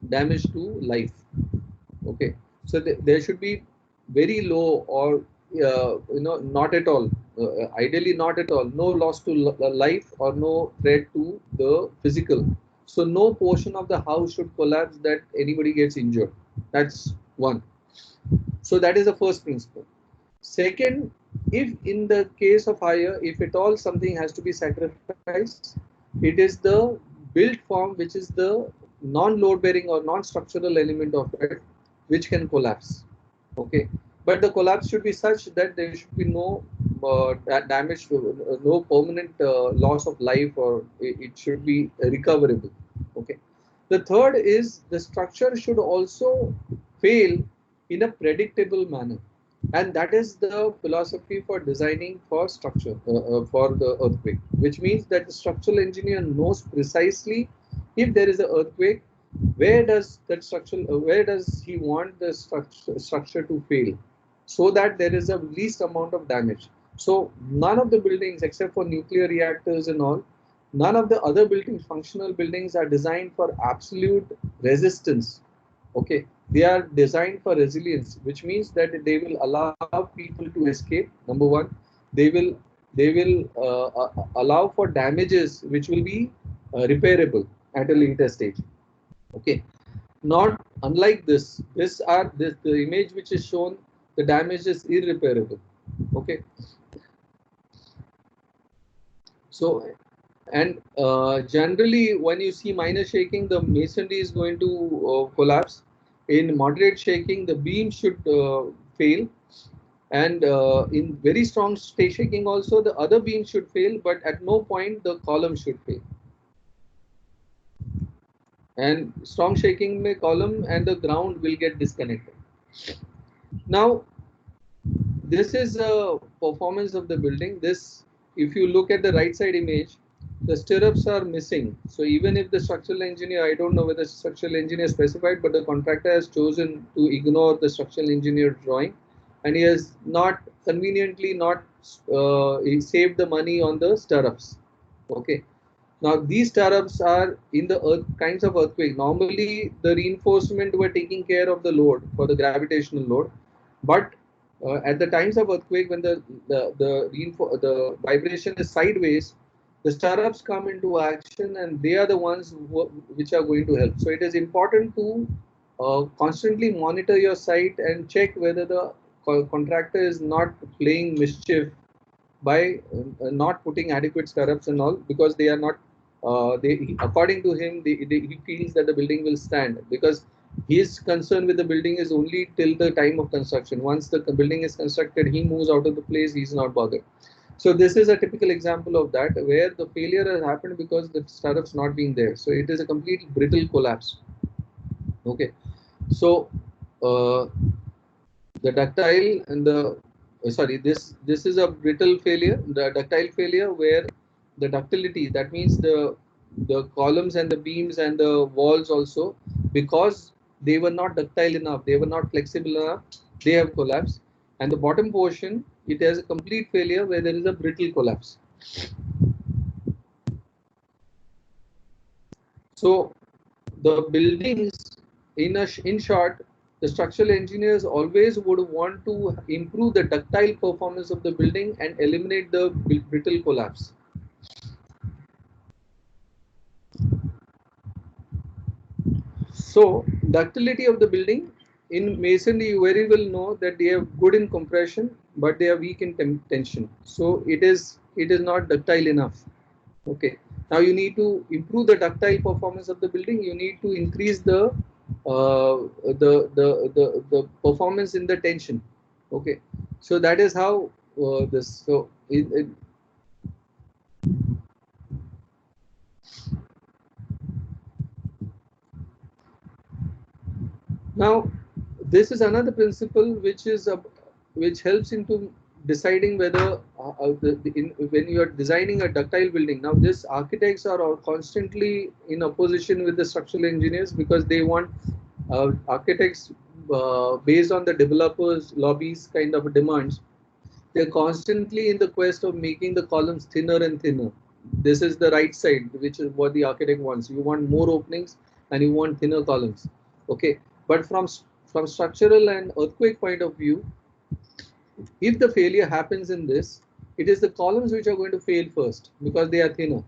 damage to life. Okay, so there should be very low or not at all. Ideally, not at all. No loss to life or no threat to the physical. So no portion of the house should collapse that anybody gets injured. That's one. So that is the first principle. Second, if in the case of fire, if at all something has to be sacrificed, it is the built form which is the non-load bearing or non-structural element of it which can collapse. Okay, but the collapse should be such that there should be no damage, no permanent loss of life, or it should be recoverable. Okay, the third is the structure should also fail in a predictable manner, and that is the philosophy for designing for structure for the earthquake, which means that the structural engineer knows precisely if there is an earthquake, where does he want the structure to fail, so that there is a least amount of damage. So none of the buildings except for nuclear reactors and all, none of the other buildings, functional buildings, are designed for absolute resistance. Okay, they are designed for resilience, which means that they will allow people to escape. Number one, they will allow for damages which will be repairable at a later stage. Okay, not unlike this the image which is shown, the damage is irreparable. Okay, so and generally when you see minor shaking, the masonry is going to collapse. In moderate shaking, the beam should fail, and in very strong shaking also, the other beam should fail, but at no point the column should fail. And strong shaking may column and the ground will get disconnected. Now this is a performance of the building. This, if you look at the right side image, the stirrups are missing. So even if the structural engineer, I don't know whether the structural engineer specified, but the contractor has chosen to ignore the structural engineer drawing, and he has not conveniently not he saved the money on the stirrups. Okay. Now these stirrups are in the kinds of earthquake. Normally the reinforcement were taking care of the load for the gravitational load, but at the times of earthquake, when the vibration is sideways, the stirrups come into action, and they are the ones which are going to help. So it is important to constantly monitor your site and check whether the contractor is not playing mischief by not putting adequate stirrups and all, because they are not according to him, he feels that the building will stand, because his concern with the building is only till the time of construction. Once the building is constructed, he moves out of the place, he's not bothered. So this is a typical example of that, where the failure has happened because the stirrups not being there. So it is a complete brittle collapse. Okay, so uh, the ductile and the sorry, this is a brittle failure, the ductile failure, where the ductility, that means the columns and the beams and the walls also, because they were not ductile enough, they were not flexible enough, they have collapsed. And the bottom portion, it has a complete failure where there is a brittle collapse. So the buildings in short, the structural engineers always would want to improve the ductile performance of the building and eliminate the brittle collapse. So, ductility of the building in masonry, you very well know that they are good in compression, but they are weak in tension. So, it is not ductile enough. Okay. Now you need to improve the ductile performance of the building. You need to increase the performance in the tension. Okay. So that is how this. So now this is another principle which helps into deciding whether when you are designing a ductile building. Now this architects are all constantly in opposition with the structural engineers because they want architects based on the developers lobbies kind of demands. They're constantly in the quest of making the columns thinner and thinner. This is the right side, which is what the architect wants. You want more openings and you want thinner columns. Okay, but from structural and earthquake point of view, if the failure happens in this, it is the columns which are going to fail first because they are thinner.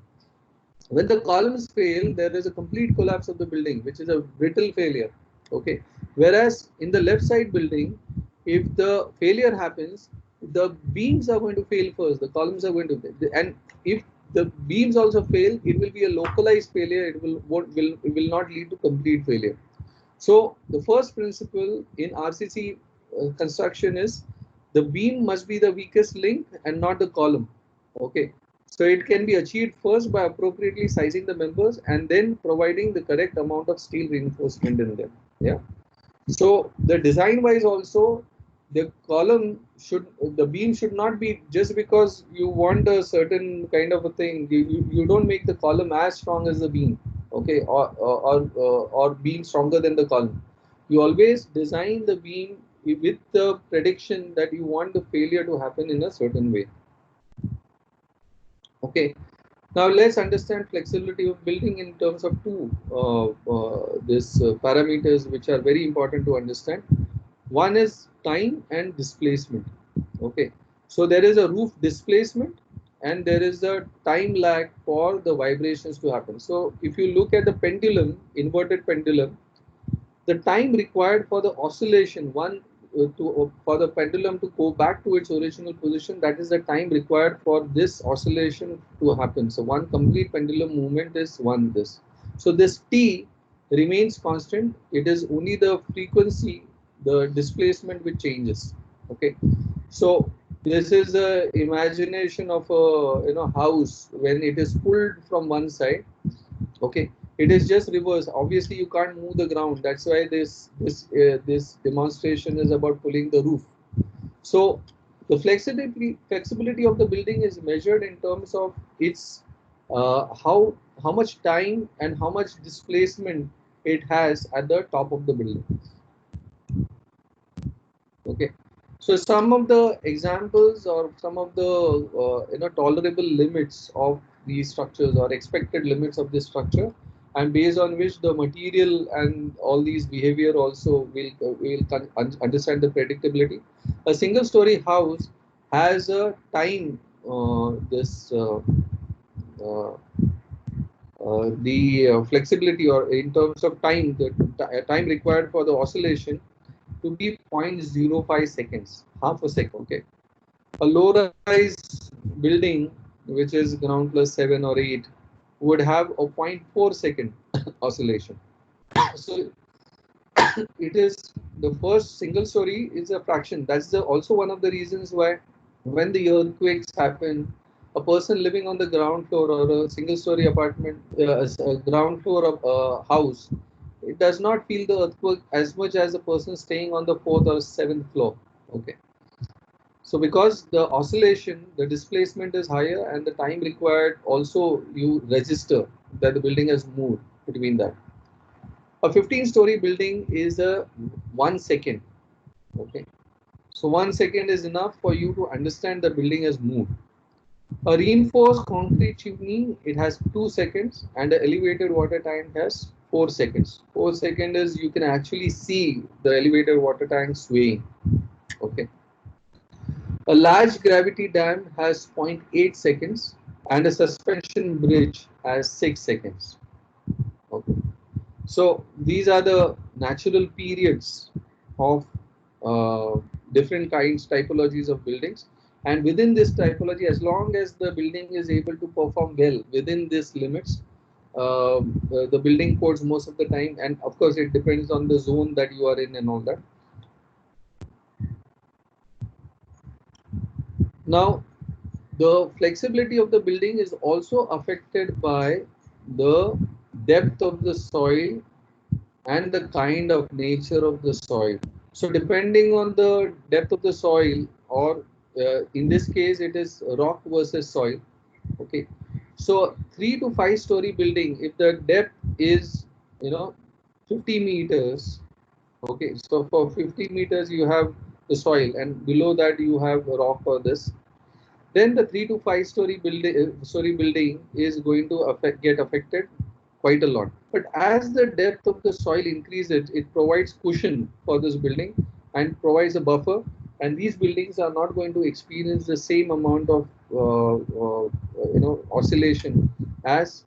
When the columns fail, there is a complete collapse of the building, which is a brittle failure. Okay. Whereas in the left side building, if the failure happens, the beams are going to fail first. The columns are going to fail. And if the beams also fail, it will be a localized failure. It will not lead to complete failure. So the first principle in RCC construction is the beam must be the weakest link and not the column. Okay. So it can be achieved first by appropriately sizing the members and then providing the correct amount of steel reinforcement in them. Yeah. So the design wise also, the beam should not be just because you want a certain kind of a thing. You don't make the column as strong as the beam, okay, or beam stronger than the column. You always design the beam with the prediction that you want the failure to happen in a certain way. Okay. Now let's understand flexibility of building in terms of two this parameters which are very important to understand. One is time and displacement. Okay, so there is a roof displacement and there is a time lag for the vibrations to happen. So if you look at the pendulum, inverted pendulum, the time required for the oscillation for the pendulum to go back to its original position, that is the time required for this oscillation to happen. So one complete pendulum movement is this. So this t remains constant. It is only the frequency, the displacement which changes. Okay, so this is a imagination of a house when it is pulled from one side. Okay, it is just reverse. Obviously you can't move the ground. That's why this demonstration is about pulling the roof. So the flexibility of the building is measured in terms of its how much time and how much displacement it has at the top of the building. Okay, so some of the examples or some of the tolerable limits of these structures or expected limits of this structure, and based on which the material and all these behavior also will understand the predictability. A single story house has a time this uh, the flexibility or in terms of time, the time required for the oscillation to be 0.05 seconds, half a second. Okay, a low-rise building which is ground plus 7 or 8 would have a 0.4 second oscillation. So it is the first single story is a fraction. That's also one of the reasons why when the earthquakes happen, a person living on the ground floor or a single story apartment, a ground floor of a house, it does not feel the earthquake as much as a person staying on the fourth or seventh floor. Okay. So because the oscillation, the displacement is higher and the time required also you register that the building has moved between that. A 15-story building is a 1 second. Okay. So 1 second is enough for you to understand the building has moved. A reinforced concrete chimney, it has 2 seconds and the elevated water tank has 4 seconds. 4 seconds is you can actually see the elevator water tank swaying. Okay. A large gravity dam has zero point 0.8 seconds and a suspension bridge has 6 seconds. Okay. So these are the natural periods of different kinds, typologies of buildings. And within this typology, as long as the building is able to perform well within these limits, the building codes most of the time, and of course it depends on the zone that you are in and all that. Now, the flexibility of the building is also affected by the depth of the soil and the kind of nature of the soil. So depending on the depth of the soil, or in this case it is rock versus soil. Okay. So 3 to 5 story building, if the depth is 50 meters. Okay. So for 50 meters you have the soil, and below that you have rock or this. Then the 3 to 5 story building is going to get affected quite a lot. But as the depth of the soil increases, it provides cushion for this building and provides a buffer. And these buildings are not going to experience the same amount of oscillation as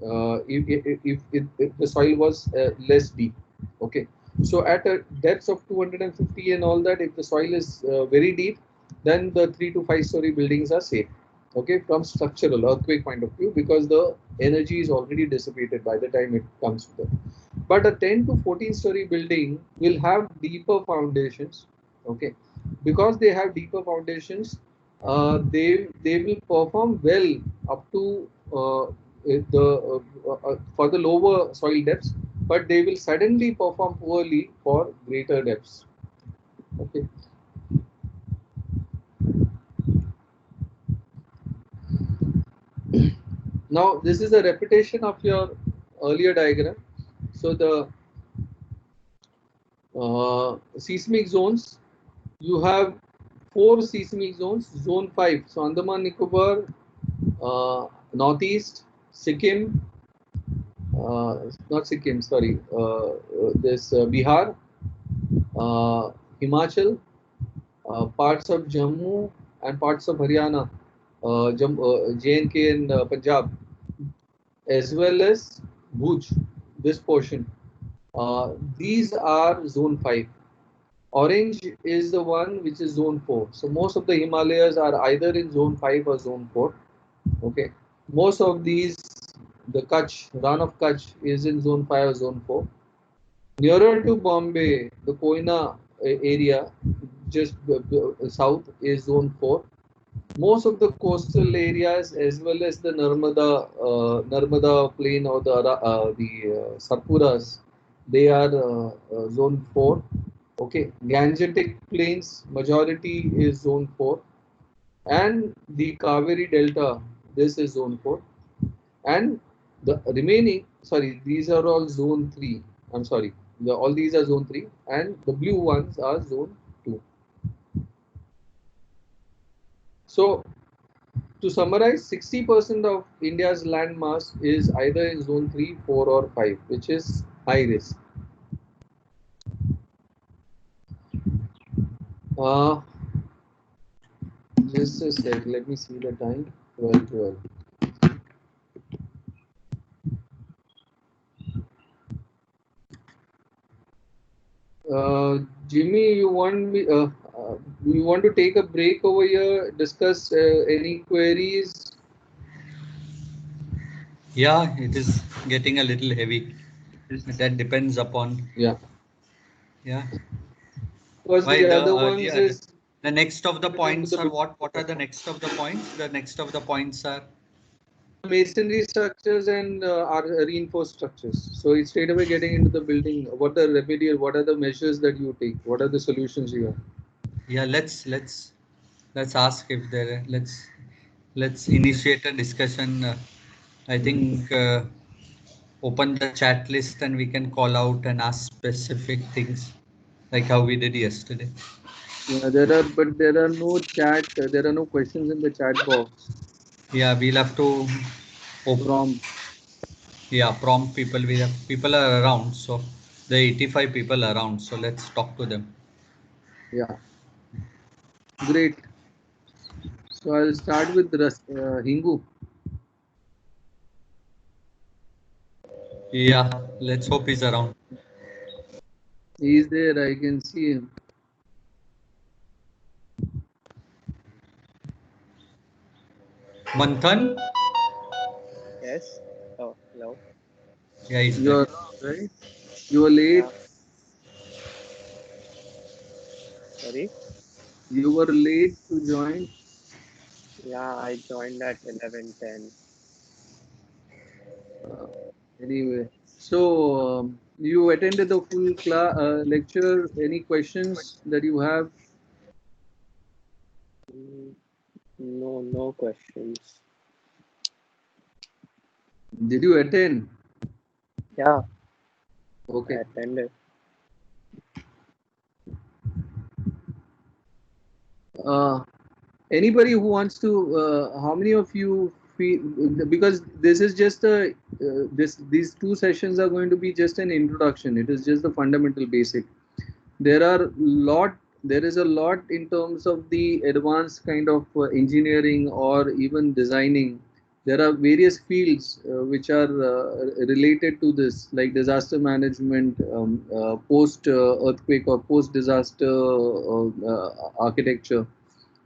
if the soil was less deep. Okay, so at a depth of 250 and all that, if the soil is very deep, then the 3 to 5 story buildings are safe. Okay, from structural earthquake point of view, because the energy is already dissipated by the time it comes to them. But a 10 to 14 story building will have deeper foundations. Okay, because they have deeper foundations, they will perform well up to for the lower soil depths, but they will suddenly perform poorly for greater depths. Okay. Now this is a repetition of your earlier diagram. So the seismic zones, you have 4 seismic zones. Zone 5, so Andaman Nicobar, Northeast, Sikkim, not Sikkim, sorry, this Bihar, Himachal, parts of Jammu and parts of Haryana, J&K and Punjab, as well as Bhuj, this portion. These are zone 5. Orange is the one which is zone 4. So most of the Himalayas are either in zone 5 or zone 4. Okay. Most of these, the Kutch, Ran of Kutch is in zone 5 or zone 4. Nearer to Bombay, the Koina area, just south, is zone 4. Most of the coastal areas, as well as the Narmada plain, or the Satpuras, they are zone 4. Okay, Gangetic plains majority is zone 4, and the Kaveri Delta, this is zone 4, and the remaining, sorry, these are all zone 3. I'm sorry, all these are zone 3, and the blue ones are zone 2. So to summarize, 60% of India's land mass is either in zone 3, 4, or 5, which is high risk. Uh, just a sec, let me see the time. 12:12. Jimmy, you want to take a break over here, discuss any queries? Yeah, it is getting a little heavy. That depends upon. Yeah. Yeah. Because Why the other ones is the next of the into points the are what? What are the next of the points? The next of the points are masonry structures and are reinforced structures. So it's straight away getting into the building. What are the measures that you take? What are the solutions you have? yeah. Let's ask if there. Let's initiate a discussion. I think open the chat list and we can call out and ask specific things like how we did yesterday. Yeah, there are no chat. There are no questions in the chat box Yeah, we'll have to open. from. Yeah, prompt people. We have people are around, so the 85 people around. So let's talk to them. Yeah, great. So I'll start with Hingu. Yeah, let's hope he's around. He's there. I can see him. Manthan. Yes. Oh, hello. Yeah, he's there. You're right. You were late. Yeah. Sorry. You were late to join. Yeah, I joined at 11:10. Uh, anyway, so you attended the full class lecture. Any questions that you have? Mm, No, no questions. Did you attend? Yeah, I Okay. attended. Uh, Anybody who wants to, how many of you feel, because this is just a, these two sessions are going to be just an introduction. It is just the fundamental basic. There are lot, there is a lot in terms of the advanced kind of engineering or even designing. There are various fields which are related to this, like disaster management, post earthquake or post disaster architecture.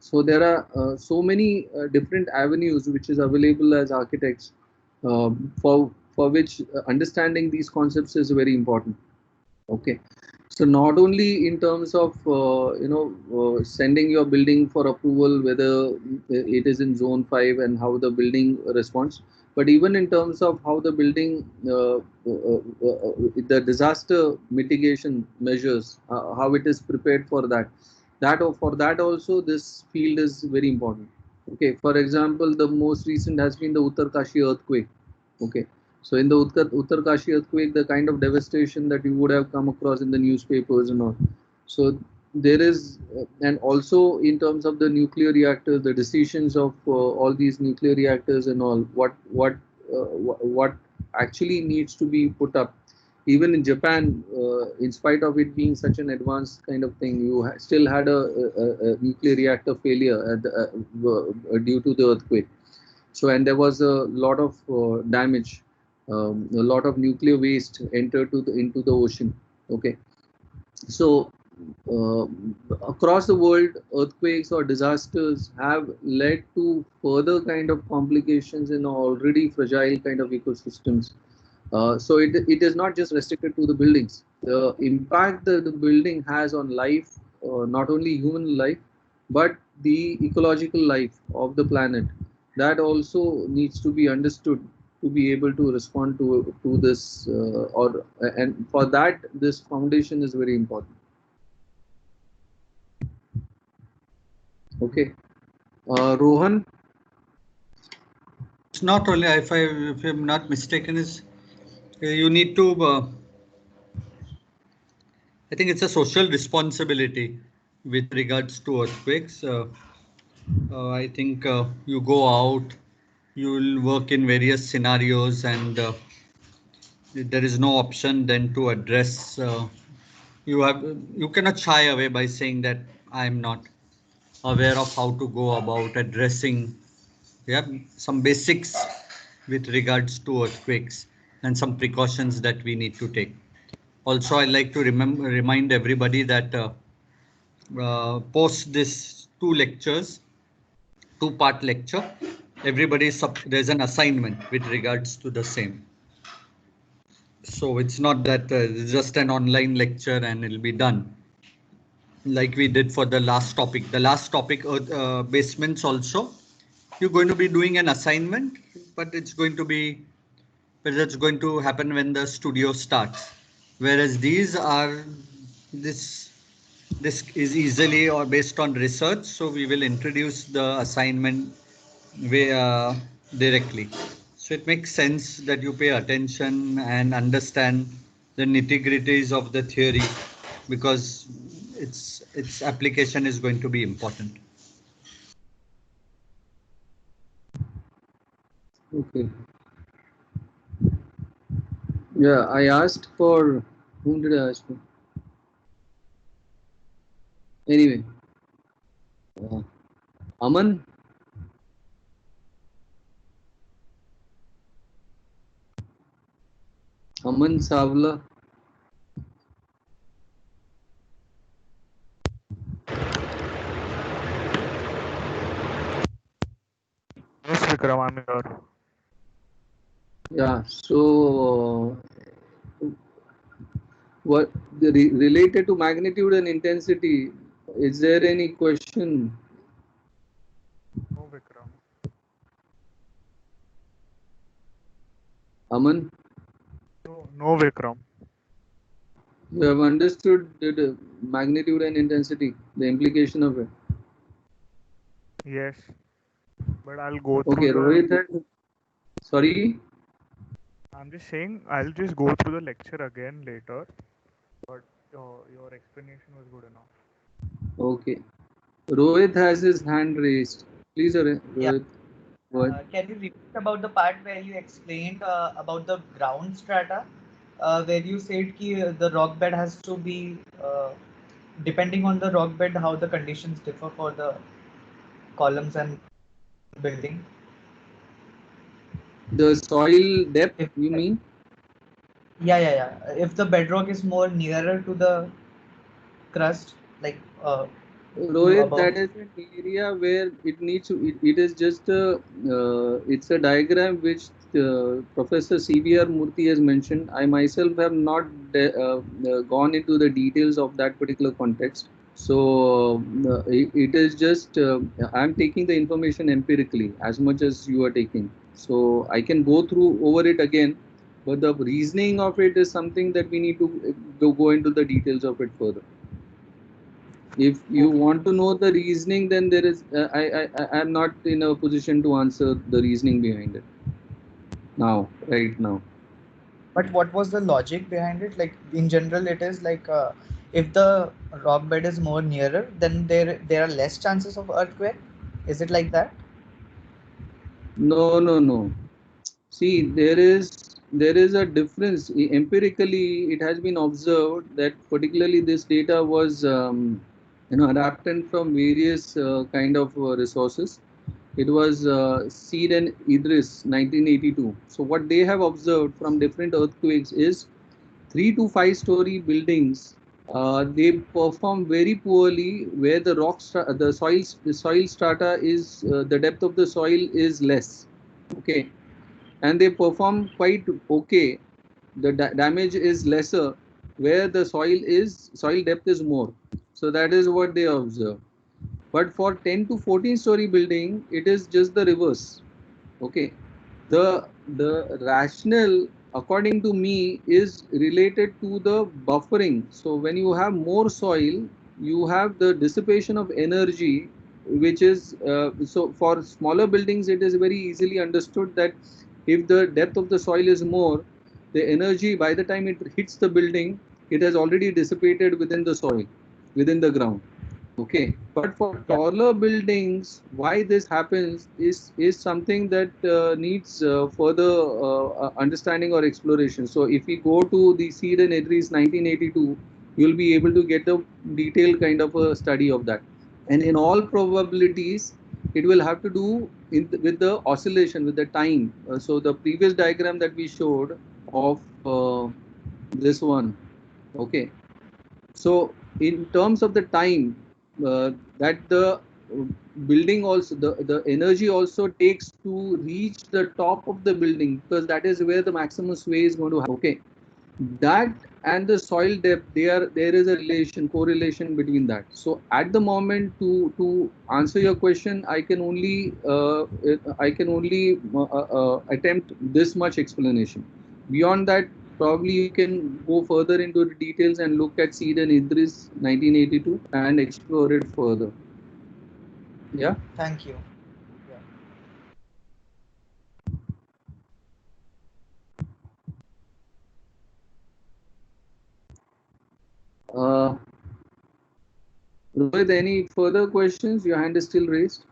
So there are so many different avenues which is available as architects, for which understanding these concepts is very important. Okay, so not only in terms of sending your building for approval, whether it is in zone 5 and how the building responds, but even in terms of how the building, the disaster mitigation measures, how it is prepared for that. For that also this field is very important. Okay, for example, the most recent has been the Uttarkashi earthquake. Okay, so in the Uttarkashi earthquake, the kind of devastation that you would have come across in the newspapers and all. So there is, and also in terms of the nuclear reactors, the decisions of all these nuclear reactors and all, what actually needs to be put up. Even in Japan, in spite of it being such an advanced kind of thing, you still had a nuclear reactor failure due to the earthquake. So, and there was a lot of damage, a lot of nuclear waste entered into the ocean. Okay, so uh, across the world, earthquakes or disasters have led to further kind of complications in already fragile kind of ecosystems. So it is not just restricted to the buildings. The impact that the building has on life, not only human life, but the ecological life of the planet, that also needs to be understood to be able to respond to this, or and for that this foundation is very important. Okay, Rohan. It's not only, if I'm not mistaken, is you need to. I think it's a social responsibility with regards to earthquakes. I think you go out, you will work in various scenarios, and there is no option then to address. You have you cannot shy away by saying that I'm not aware of how to go about addressing, yeah, some basics with regards to earthquakes and some precautions that we need to take. Also, I like to remind everybody that post this two-part lecture, there's an assignment with regards to the same. So it's not that it's just an online lecture and it'll be done like we did for the last topic. The last topic, basements also, you're going to be doing an assignment, but it's going to happen when the studio starts. Whereas this this is easily or based on research, so we will introduce the assignment directly. So it makes sense that you pay attention and understand the nitty gritties of the theory because its application is going to be important. Okay. Yeah, I asked for whom did I ask for? Anyway, uh, Aman, Aman Savla. Yes, Vikram, I'm here. Yeah. So, what related to magnitude and intensity? Is there any question, No, Vikram. Aman? No, no, Vikram. You have understood the magnitude and intensity, the implication of it. Yes, but I'll go through Okay, the. Rohit. Sorry. I'm just saying I'll just go through the lecture again later. But your explanation was good enough. Okay. Rohit has his hand raised. Please, Yeah. Rohit. What? Can you repeat about the part where you explained about the ground strata, where you said ki, the rock bed has to be depending on the rock bed, how the conditions differ for the columns and building. The soil depth, If you mean? yeah. If the bedrock is more nearer to the crust, like to Rohit, above. that is an area where it needs to, it is just a, it's a diagram which Professor C.B.R. Murthy has mentioned. I myself have not gone into the details of that particular context. So it is just, I'm taking the information empirically as much as you are taking. So I can go through over it again, but the reasoning of it is something that we need to go into the details of it further. If you Okay. want to know the reasoning, then there is I am not in a position to answer the reasoning behind it now, right now. But what was the logic behind it? Like in general, it is like if the rock bed is more nearer, then there are less chances of earthquake. Is it like that? No. See, there is a difference. Empirically, it has been observed that particularly this data was adapted from various kind of resources. It was Seed and Idris 1982. So what they have observed from different earthquakes is 3 to 5 story buildings, they perform very poorly where the soil strata is the depth of the soil is less. Okay, and they perform quite okay. The damage is lesser where the soil depth is more. So that is what they observe. But for 10 to 14 story building, it is just the reverse. Okay, the rationale according to me is related to the buffering. So when you have more soil, you have the dissipation of energy, which is so for smaller buildings it is very easily understood that if the depth of the soil is more, the energy by the time it hits the building, it has already dissipated within the soil, within the ground. Okay, but for Yeah. taller buildings, why this happens is something that needs further understanding or exploration. So if we go to the Seed and Idris 1982, you'll be able to get a detailed kind of a study of that. And in all probabilities, it will have to do with the oscillation, with the time. So the previous diagram that we showed of this one, okay, so in terms of the time that the building also the energy also takes to reach the top of the building, because that is where the maximum sway is going to happen. Okay, that and the soil depth, there is a correlation between that. So at the moment, to answer your question, I can only attempt this much explanation. Beyond that, probably you can go further into the details and look at Seed and Idris 1982 and explore it further. Yeah. Thank you. Yeah. uh, Rohit, any further questions? Your hand is still raised.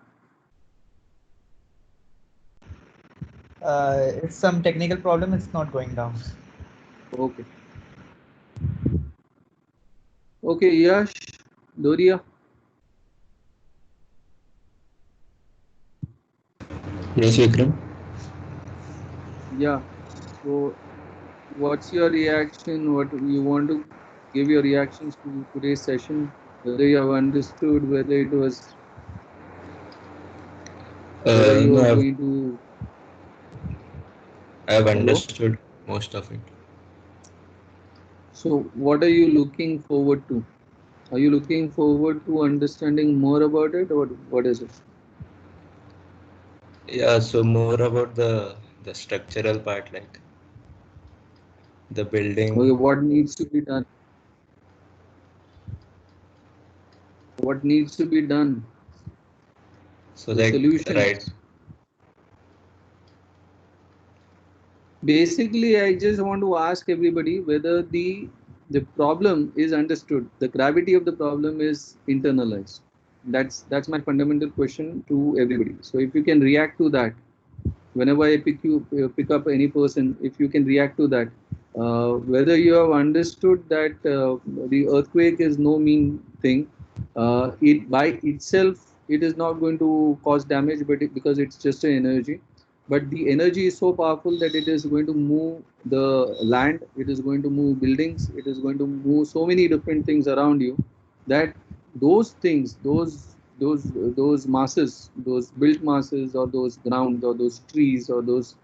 It's some technical problem. It's not going down. Okay. Okay, Yash, Doria. Yes, Vikram. Yeah. So, what's your reaction? What you want to give your reactions to today's session? Whether you have understood, whether it was, whether you No, are going to. I've Hello. understood most of it. So, what are you looking forward to? Are you looking forward to understanding more about it, or what is it? Yeah, so more about the structural part, like the building. Okay, what needs to be done? What needs to be done? So The like right. solutions. Basically, I just want to ask everybody whether the problem is understood. The gravity of the problem is internalized. That's my fundamental question to everybody. So if you can react to that, whenever I pick up any person, if you can react to that, whether you have understood that the earthquake is no mean thing, it by itself it is not going to cause damage, but because it's just an energy, but the energy is so powerful that it is going to move the land, it is going to move buildings, it is going to move so many different things around you, that those things, those masses, those built masses, or those ground, or those trees, or those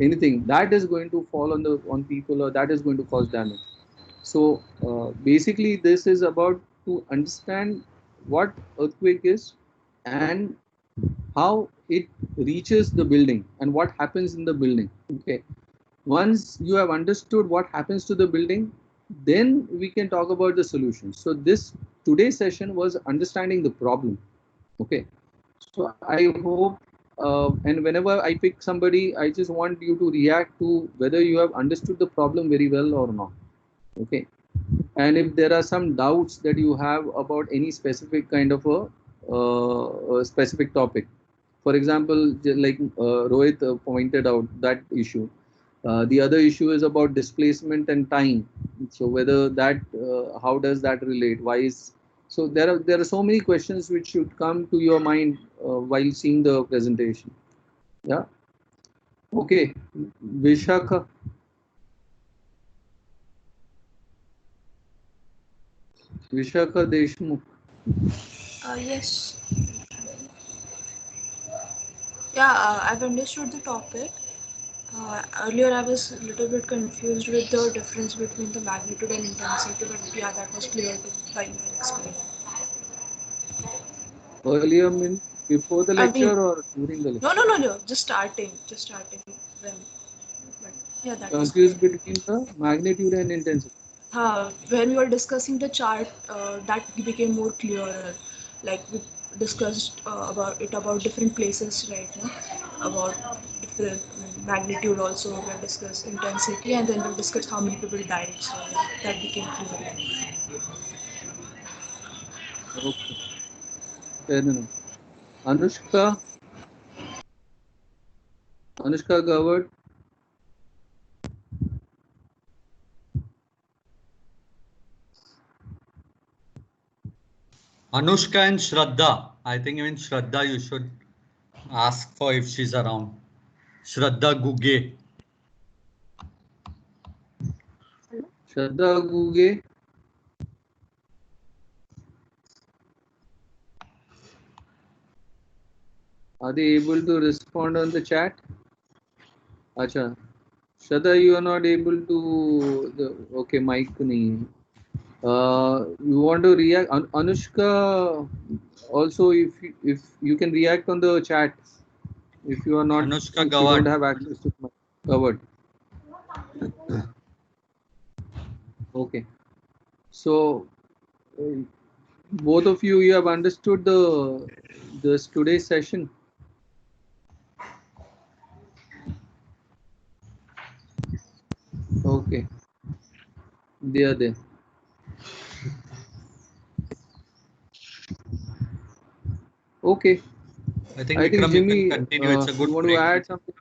anything that is going to fall on people, or that is going to cause damage. So basically, this is about to understand what earthquake is, and how it reaches the building, and what happens in the building. Okay, once you have understood what happens to the building, then we can talk about the solution. So this today's session was understanding the problem. Okay, so I hope, and whenever I pick somebody, I just want you to react to whether you have understood the problem very well or not. Okay, and if there are some doubts that you have about any specific kind of a specific topic, for example, like Rohit pointed out that issue. The other issue is about displacement and time. So whether that, how does that relate? Why is so? There are so many questions which should come to your mind while seeing the presentation. Yeah. Okay. Vishakha. Vishakha Deshmukh. Yes. Yeah, I've understood the topic. Earlier, I was a little bit confused with the difference between the magnitude and intensity, but yeah, that was clear while you were explaining. Earlier means before the I mean, lecture or during the lecture? no, just starting when, but yeah, that was clear. Confused between the magnitude and intensity. When we were discussing the chart, that became more clearer. Like we discussed about different places right now, about different magnitude also. We discussed intensity, and then we discussed how many people died. So yeah, that became clear. Okay, fair enough. Anushka, Anushka Gawad. Anushka and Shraddha. I think even Shraddha you should ask for if she's around. Shraddha Guge. Shraddha Guge. Are they able to respond on the chat? Acha. Shraddha, you are not able to. Okay, mic nahi hai. You want to react? Anushka, also if you can react on the chat, if you are not, Anushka if you don't Gawad. have access to mic covered. Okay. So uh, both of you have understood this today's session. Okay, they are there. Okay, I think I think Vikram, you can Jimmy, continue. It's a you good want to break. add something?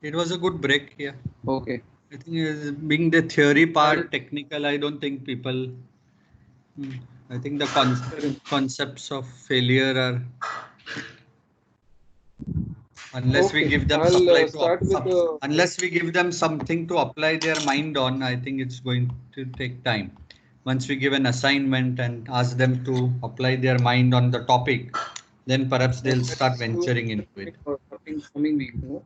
It was a good break here. Okay. I think being the theory part technical, I don't think people. I think the concepts of failure are, unless we Okay, give them I'll supply to start with the. unless we give them something to apply their mind on, I think it's going to take time. Once we give an assignment and ask them to apply their mind on the topic, then perhaps they'll start Let's do venturing into it. coming week. No?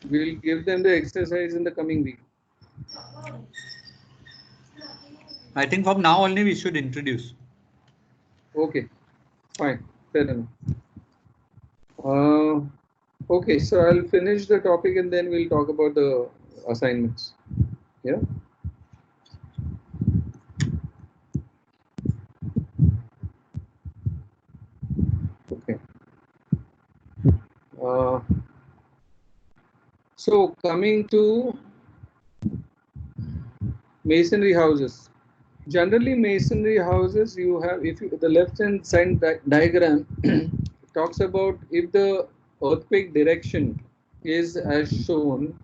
We'll give them the exercise in the coming week. I think from now only we should introduce. Okay, fine, fair enough. Okay, so I'll finish the topic and then we'll talk about the assignments. Yeah. Okay. Uh, so coming to masonry houses. Generally, masonry houses, you have, if you, the left hand side diagram talks about if the earthquake direction is as shown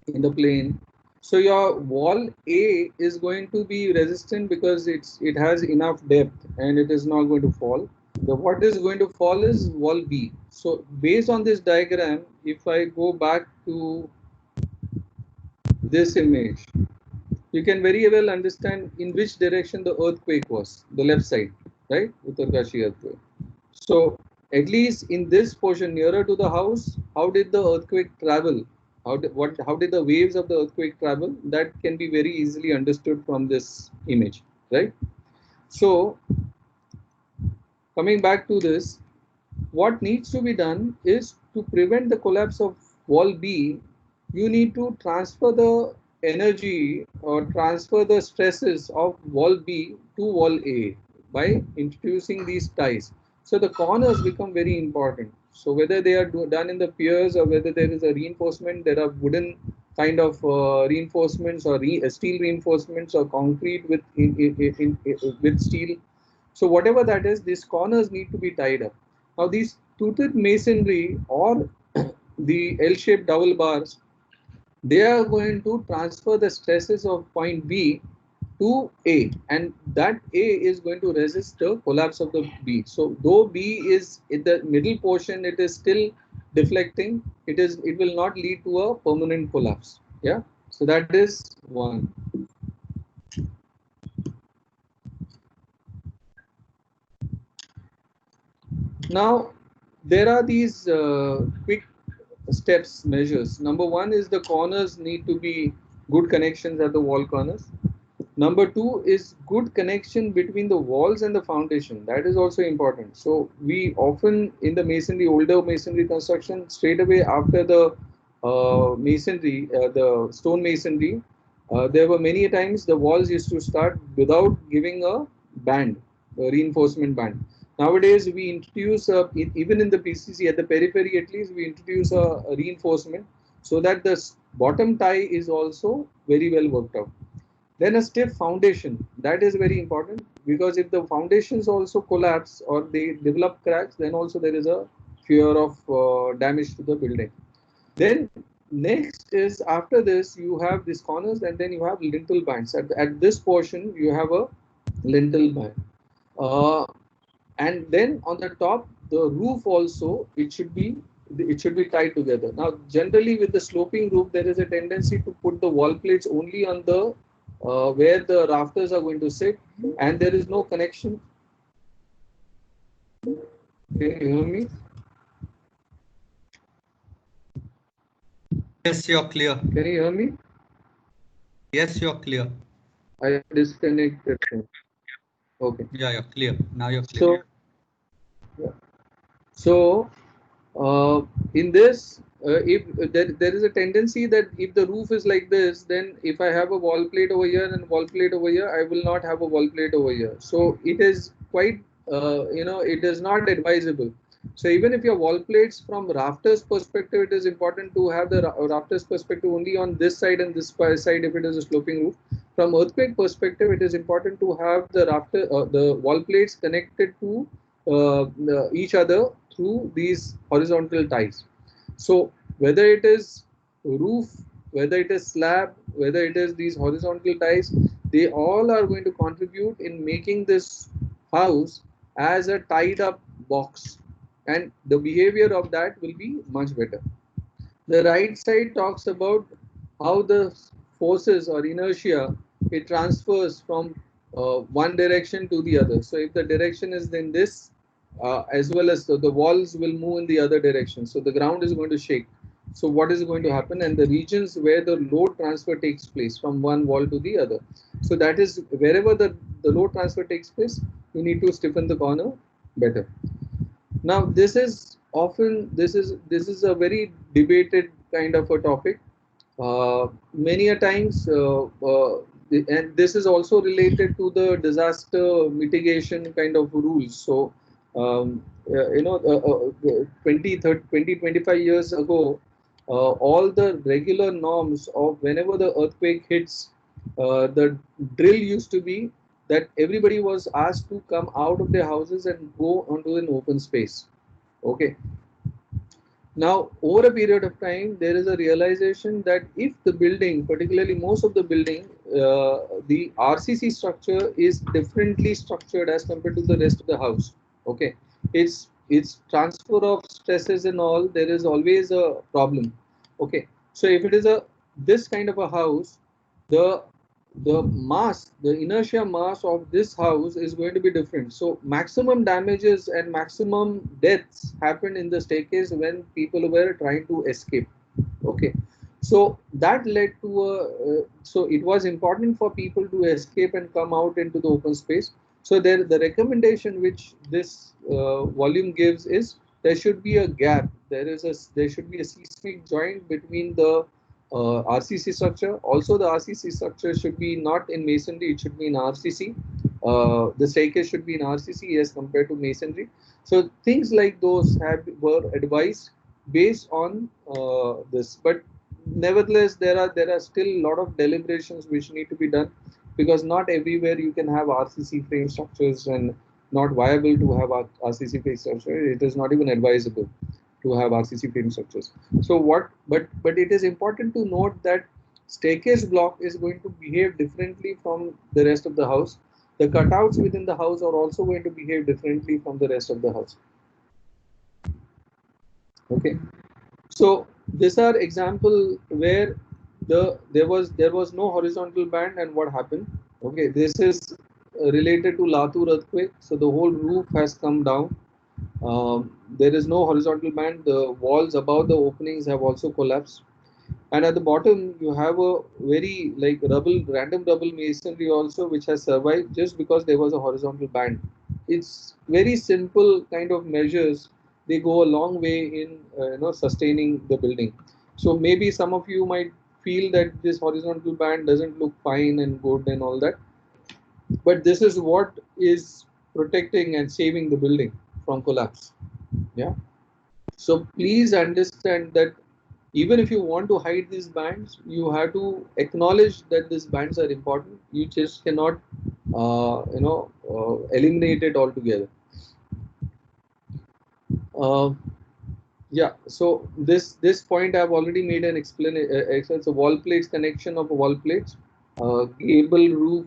in the plane. So your wall A is going to be resistant because it has enough depth and it is not going to fall. The what is going to fall is wall B. So based on this diagram, if I go back to this image, you can very well understand in which direction the earthquake was, the left side, right? Uttarkashi earthquake. So at least in this portion nearer to the house, how did the earthquake travel? How did the waves of the earthquake travel? That can be very easily understood from this image, right? So coming back to this, what needs to be done is to prevent the collapse of wall B, you need to transfer the energy or transfer the stresses of wall B to wall A by introducing these ties. So the corners become very important. So whether they are done in the piers or whether there is a reinforcement, there are wooden kind of reinforcements or steel reinforcements or concrete with steel. So whatever that is, these corners need to be tied up. Now these toothed masonry or the L-shaped double bars, they are going to transfer the stresses of point B to A, and that A is going to resist the collapse of the B. So though B is in the middle portion, it is still deflecting. It will not lead to a permanent collapse. Yeah. So that is one. Now there are these quick steps measures. Number one is the corners need to be good connections at the wall corners. Number two is good connection between the walls and the foundation. That is also important. So we often in the masonry, older masonry construction, straight away after the masonry, the stone masonry, there were many times the walls used to start without giving a band, a reinforcement band. Nowadays we introduce even in the PCC at the periphery at least we introduce a reinforcement so that the bottom tie is also very well worked out. Then a stiff foundation, that is very important because if the foundations also collapse or they develop cracks, then also there is a fear of damage to the building. Then next is after this you have these corners and then you have lintel bands. At this portion you have a lintel band. Uh, and then on the top the roof also it should be tied together. Now generally with the sloping roof there is a tendency to put the wall plates only on the where the rafters are going to sit and there is no connection. Can you hear me? Yes, you're clear. Can you hear me? Yes, you're clear. I disconnected. Okay. Yeah, you're clear. Now you're clear. So yeah. So in this, if there is a tendency that if the roof is like this, then if I have a wall plate over here and wall plate over here, I will not have a wall plate over here. So it is quite, it is not advisable. So even if your wall plates from rafters perspective, it is important to have the rafters perspective only on this side and this side if it is a sloping roof. From earthquake perspective, it is important to have the wall plates connected to each other through these horizontal ties. So whether it is roof, whether it is slab, whether it is these horizontal ties, they all are going to contribute in making this house as a tied up box, and the behavior of that will be much better. The right side talks about how the forces or inertia, it transfers from one direction to the other. So if the direction is in this, as well as the walls will move in the other direction, so the ground is going to shake. So what is going to happen, and the regions where the load transfer takes place from one wall to the other, so that is wherever the load transfer takes place, you need to stiffen the corner better. Now this is a very debated kind of a topic. Many a times, and this is also related to the disaster mitigation kind of rules. So, 20, 25 years ago, all the regular norms of whenever the earthquake hits, the drill used to be that everybody was asked to come out of their houses and go onto an open space. Okay. Now, over a period of time, there is a realization that if the building, particularly most of the building, the RCC structure is differently structured as compared to the rest of the house. Okay, it's transfer of stresses and all. There is always a problem. Okay, so if it is a this kind of a house, the the inertia mass of this house is going to be different. So maximum damages and maximum deaths happened in the staircase when people were trying to escape. Okay, so that led to so it was important for people to escape and come out into the open space. So there, the recommendation which this volume gives is there should be a gap. There should be a seismic joint between the RCC structure. Also, the RCC structure should be not in masonry; it should be in RCC. The staircase should be in RCC as compared to masonry. So things like those were advised based on this, but nevertheless there are still a lot of deliberations which need to be done, because not everywhere you can have RCC frame structures, and not viable to have RCC frame structure. It is not even advisable to have RCC frame structures. So what? But it is important to note that staircase block is going to behave differently from the rest of the house. The cutouts within the house are also going to behave differently from the rest of the house. Okay. So these are example where there was no horizontal band, and what happened. Okay, this is related to Latur earthquake. So the whole roof has come down. There is no horizontal band. The walls above the openings have also collapsed, and at the bottom you have a very like random rubble masonry also, which has survived just because there was a horizontal band. It's very simple kind of measures. They go a long way in sustaining the building. So maybe some of you might feel that this horizontal band doesn't look fine and good and all that, but this is what is protecting and saving the building from collapse. Yeah. So please understand that even if you want to hide these bands, you have to acknowledge that these bands are important. You just cannot, eliminate it altogether. Uh, yeah. So this point I've already made an explanation. So wall plates connection of wall plates, gable roof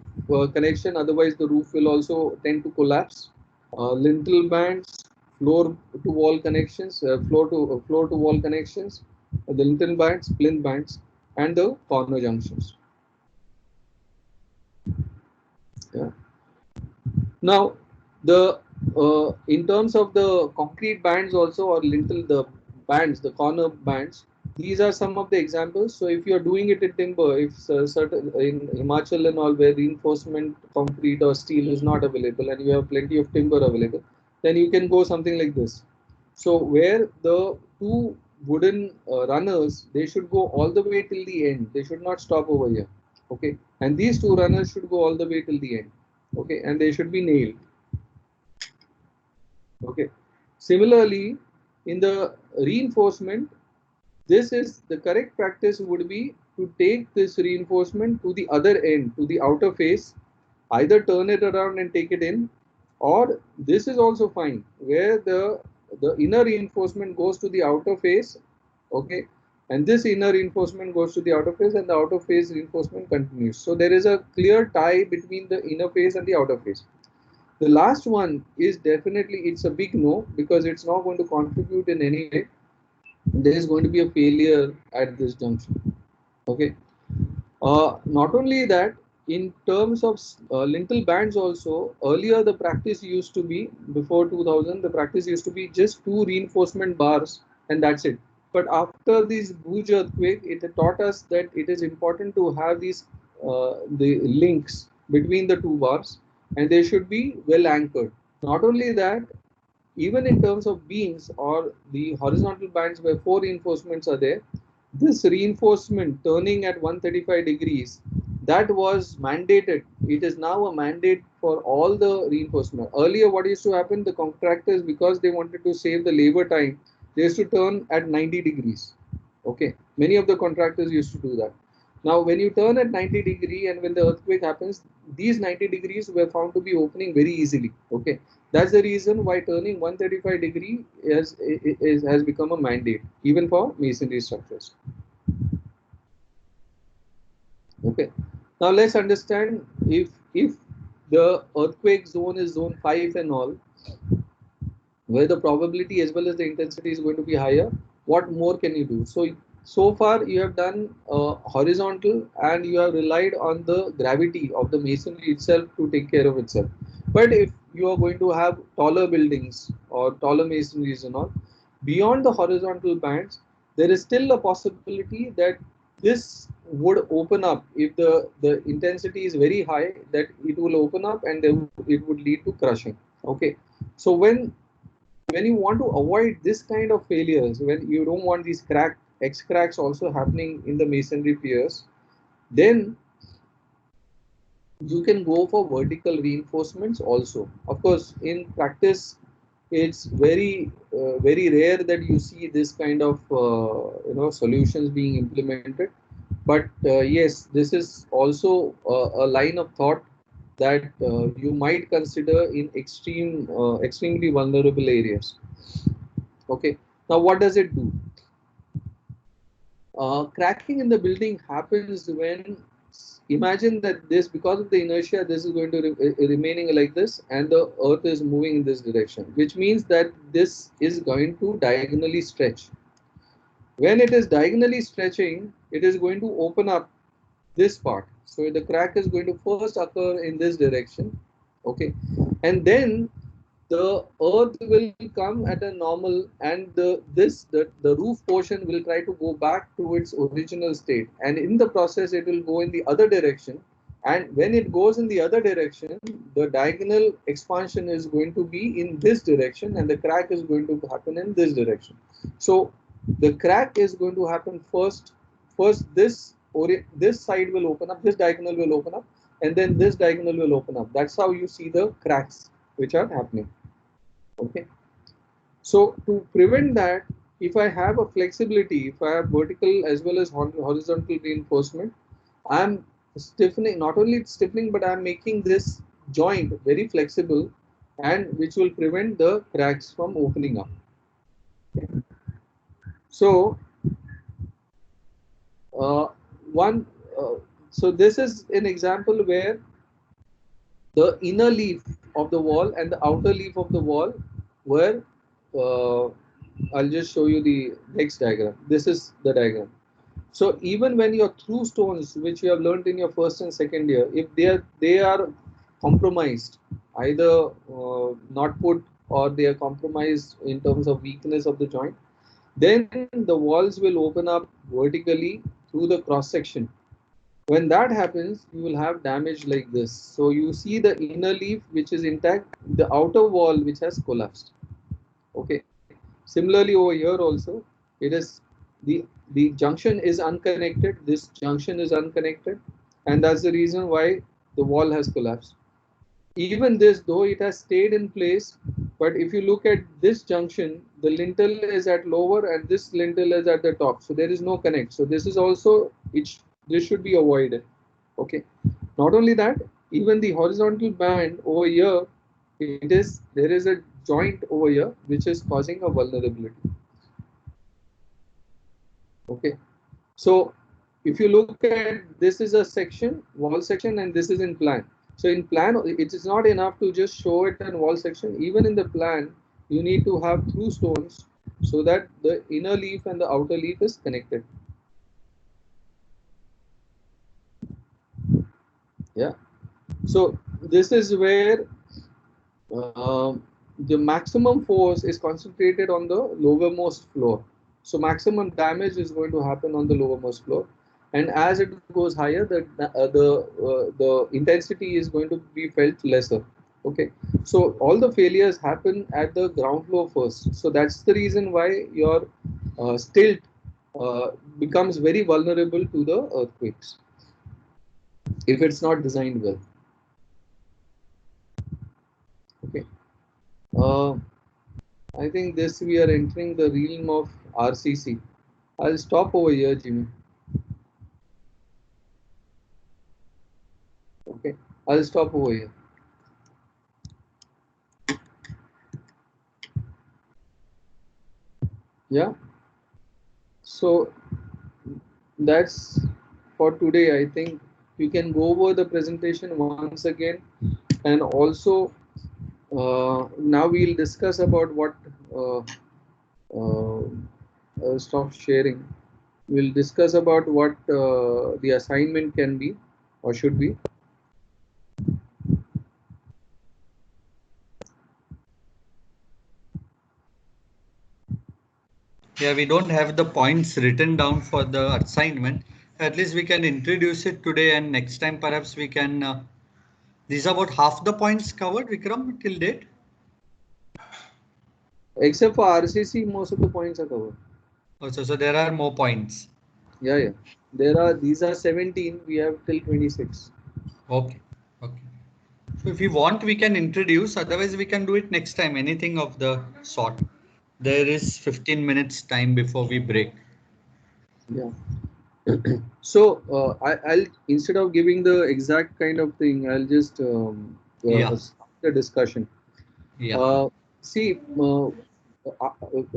connection. Otherwise, the roof will also tend to collapse. Lintel bands, floor to wall connections, floor to wall connections, the lintel bands, plinth bands, and the corner junctions. Yeah. Now, the in terms of the concrete bands also, or lintel, the bands, the corner bands, these are some of the examples. So if you are doing it in timber, if certain in Himachal and all where reinforcement concrete or steel is not available and you have plenty of timber available, then you can go something like this. So where the two wooden runners, they should go all the way till the end. They should not stop over here. Okay, and these two runners should go all the way till the end. Okay, and they should be nailed. Okay, similarly, in the reinforcement, this is the correct practice would be to take this reinforcement to the other end, to the outer face, either turn it around and take it in, or this is also fine, where the inner reinforcement goes to the outer face. Okay, and this inner reinforcement goes to the outer face, and the outer face reinforcement continues. So there is a clear tie between the inner face and the outer face. The last one is definitely, it's a big no, because it's not going to contribute in any way. There is going to be a failure at this junction. Okay. Not only that, in terms of lintel bands also, earlier the practice used to be, before 2000, the practice used to be just two reinforcement bars and that's it. But after this Bhuj earthquake, it taught us that it is important to have these the links between the two bars, and they should be well anchored. Not only that, even in terms of beams or the horizontal bands where four reinforcements are there, this reinforcement turning at 135 degrees, that was mandated. It is now a mandate for all the reinforcement. Earlier, what used to happen, the contractors, because they wanted to save the labor time, they used to turn at 90 degrees. Okay, many of the contractors used to do that. Now, when you turn at 90 degree and when the earthquake happens, these 90 degrees were found to be opening very easily. Okay, that's the reason why turning 135 degree has become a mandate even for masonry structures. Okay, now let's understand, if the earthquake zone is zone 5 and all, where the probability as well as the intensity is going to be higher, what more can you do? So far you have done horizontal, and you have relied on the gravity of the masonry itself to take care of itself. But if you are going to have taller buildings or taller masonries and all, beyond the horizontal bands, there is still a possibility that this would open up. If the intensity is very high, that it will open up and it would lead to crushing. Okay, so when you want to avoid this kind of failures, when you don't want these X cracks also happening in the masonry piers, then you can go for vertical reinforcements also. Of course, in practice, it's very rare that you see this kind of solutions being implemented. But yes, this is also a line of thought that you might consider in extremely vulnerable areas. Okay, now what does it do? Cracking in the building happens when, imagine that this, because of the inertia, this is going to remaining like this, and the earth is moving in this direction, which means that this is going to diagonally stretch. When it is diagonally stretching, it is going to open up this part. So the crack is going to first occur in this direction. Okay, and then the earth will come at a normal, and the roof portion will try to go back to its original state, and in the process it will go in the other direction. And when it goes in the other direction, the diagonal expansion is going to be in this direction, and the crack is going to happen in this direction. So the crack is going to happen first this side will open up, this diagonal will open up, and then this diagonal will open up. That's how you see the cracks which are happening. Okay, so to prevent that, if I have a flexibility, if I have vertical as well as horizontal reinforcement, I'm stiffening, not only stiffening, but I'm making this joint very flexible, and which will prevent the cracks from opening up. Okay. So uh, one uh, so this is an example where the inner leaf of the wall and the outer leaf of the wall were uh, I'll just show you the next diagram. This is the diagram. So even when your through stones, which you have learned in your first and second year, if they are compromised, either not put, or they are compromised in terms of weakness of the joint, then the walls will open up vertically through the cross section. When that happens, you will have damage like this. So you see the inner leaf which is intact, the outer wall which has collapsed. Okay. Similarly over here also, it is the junction is unconnected. This junction is unconnected, and that's the reason why the wall has collapsed. Even this, though it has stayed in place, but if you look at this junction, the lintel is at lower and this lintel is at the top. So there is no connect. So this is also this should be avoided. Okay. Not only that, even the horizontal band over here, there is a joint over here which is causing a vulnerability. Okay, so if you look at, this is a section, wall section, and this is in plan. So in plan, it is not enough to just show it in wall section. Even in the plan, you need to have through stones so that the inner leaf and the outer leaf is connected. Yeah. So this is where the maximum force is concentrated on the lowermost floor. So maximum damage is going to happen on the lowermost floor, and as it goes higher, the intensity is going to be felt lesser. Okay, so all the failures happen at the ground floor first. So that's the reason why your stilt uh, becomes very vulnerable to the earthquakes if it's not designed well. Okay. Uh, I think this we are entering the realm of RCC. I'll stop over here, Jimmy. Okay, I'll stop over here. Yeah. So that's for today. I think you can go over the presentation once again, and also now we'll discuss about what. Uh, Stop sharing. We'll discuss about what the assignment can be or should be. Yeah, we don't have the points written down for the assignment. At least we can introduce it today, and next time perhaps we can. These are about half the points covered, Vikram, till date. Except for RCC, most of the points are covered. Also, so there are more points. Yeah, yeah. There are, these are 17. We have till 26. Okay. Okay. So if you want, we can introduce. Otherwise, we can do it next time. Anything of the sort. There is 15 minutes time before we break. Yeah. So I'll, instead of giving the exact kind of thing, I'll just Yeah. start the discussion. Yeah. See,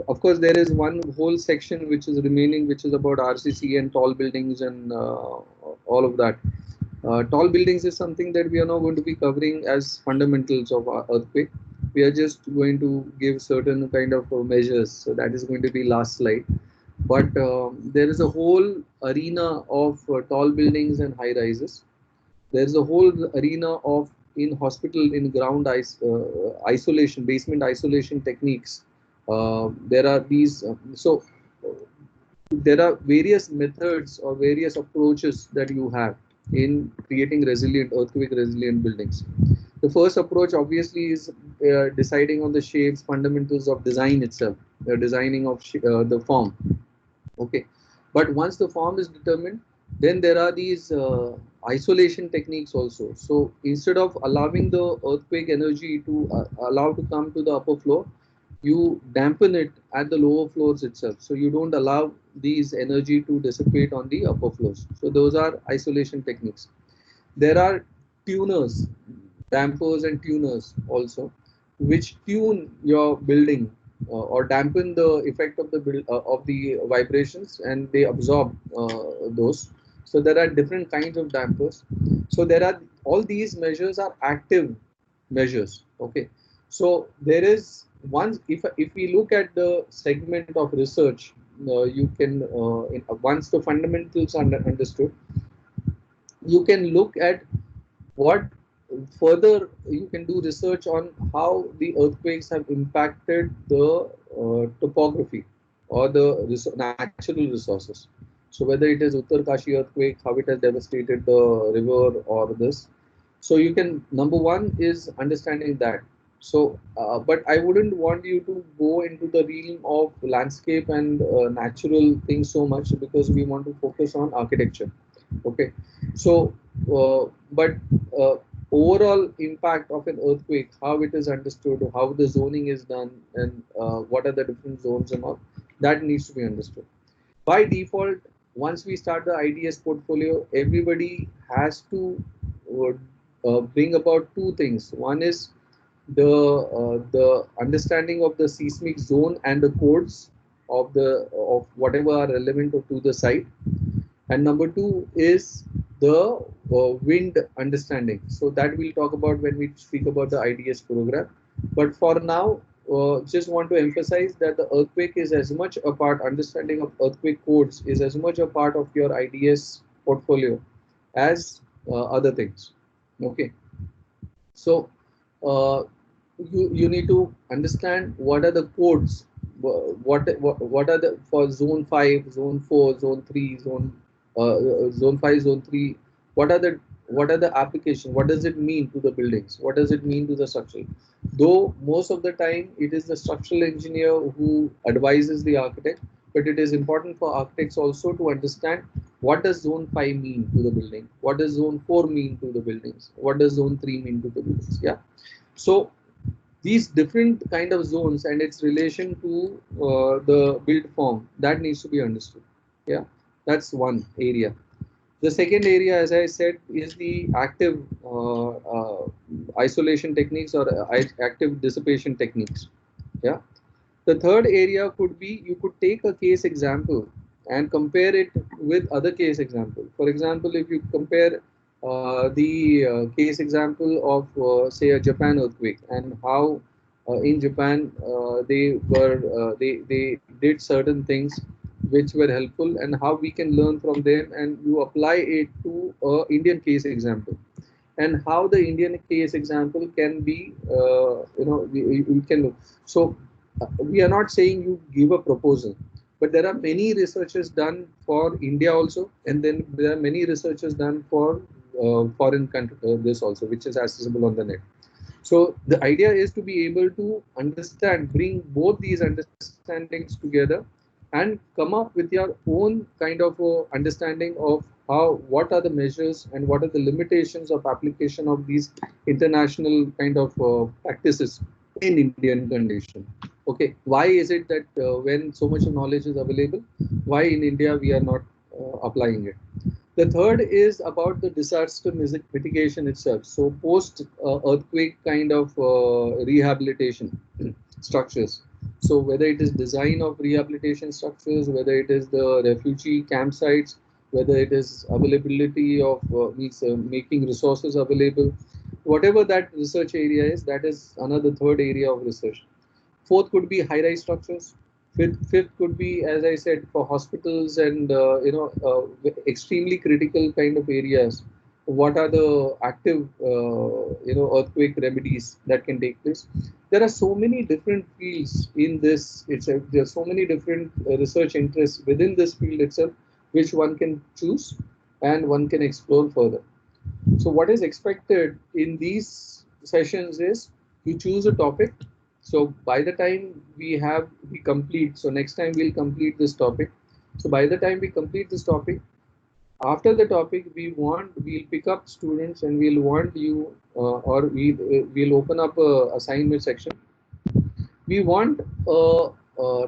of course, there is one whole section which is remaining, which is about RCC and tall buildings and all of that. Tall buildings is something that we are now going to be covering as fundamentals of our earthquake. We are just going to give certain kind of measures. So that is going to be last slide. But there is a whole arena of tall buildings and high rises. There is a whole arena of in hospital in ground isolation, basement isolation techniques. There are these. There are various methods or various approaches that you have in creating resilient, earthquake resilient buildings. The first approach obviously is deciding on the shapes, fundamentals of design itself, designing of the form. Okay, but once the form is determined, then there are these isolation techniques also. So instead of allowing the earthquake energy to allow to come to the upper floor, you dampen it at the lower floors itself. So you don't allow these energy to dissipate on the upper floors. So those are isolation techniques. There are tuners, dampers and tuners also, which tune your building or dampen the effect of the of the vibrations, and they absorb those. So there are different kinds of dampers. So there are, all these measures are active measures. Okay, so there is once, if we look at the segment of research, you can once the fundamentals are understood, you can look at what further you can do research on how the earthquakes have impacted the topography or the natural resources. So whether it is Uttarkashi earthquake, how it has devastated the river or this. So you can, number one is understanding that. So, but I wouldn't want you to go into the realm of landscape and natural things so much, because we want to focus on architecture. Okay, so but uh, overall impact of an earthquake, how it is understood, how the zoning is done, and what are the different zones and all, that needs to be understood. By default, once we start the IDS portfolio, everybody has to bring about two things. One is the understanding of the seismic zone and the codes, of whatever are relevant to the site. And number two is the wind understanding. So that we'll talk about when we speak about the IDS program. But for now, just want to emphasize that the earthquake is as much a part, understanding of earthquake codes is as much a part of your IDS portfolio as other things. Okay. So uh, you need to understand what are the codes, what are the for zone 5, zone 4, zone 3, zone 5, zone 3. What are the application? What does it mean to the buildings? What does it mean to the structure? Though most of the time it is the structural engineer who advises the architect, but it is important for architects also to understand what does zone 5 mean to the building, what does zone 4 mean to the buildings, what does zone 3 mean to the buildings. Yeah. So these different kind of zones and its relation to the build form, that needs to be understood. Yeah, that's one area. The second area, as I said, is the active isolation techniques or active dissipation techniques. Yeah. The third area could be you could take a case example and compare it with other case example. For example, if you compare the case example of say a Japan earthquake and how in Japan they did certain things which were helpful and how we can learn from them, and you apply it to a Indian case example, and how the Indian case example can be, we can look. So we are not saying you give a proposal, but there are many researches done for India also, and then there are many researches done for foreign country, this also, which is accessible on the net. So the idea is to be able to understand, bring both these understandings together and come up with your own kind of understanding of how, what are the measures and what are the limitations of application of these international kind of practices in Indian condition. Okay, why is it that when so much knowledge is available, why in India we are not applying it? The third is about the disaster mitigation itself. So post earthquake kind of rehabilitation structures. So whether it is design of rehabilitation structures, whether it is the refugee campsites, whether it is availability of means making resources available, whatever that research area is, that is another third area of research. Fourth could be high-rise structures. Fifth could be, as I said, for hospitals and extremely critical kind of areas. What are the active earthquake remedies that can take place? There are so many different fields in this itself. There are so many different research interests within this field itself, which one can choose and one can explore further. So what is expected in these sessions is you choose a topic. So by the time we complete, so next time we'll complete this topic. So by the time we complete this topic, after the topic, we'll pick up students and we'll want you we'll open up a assignment section. We want a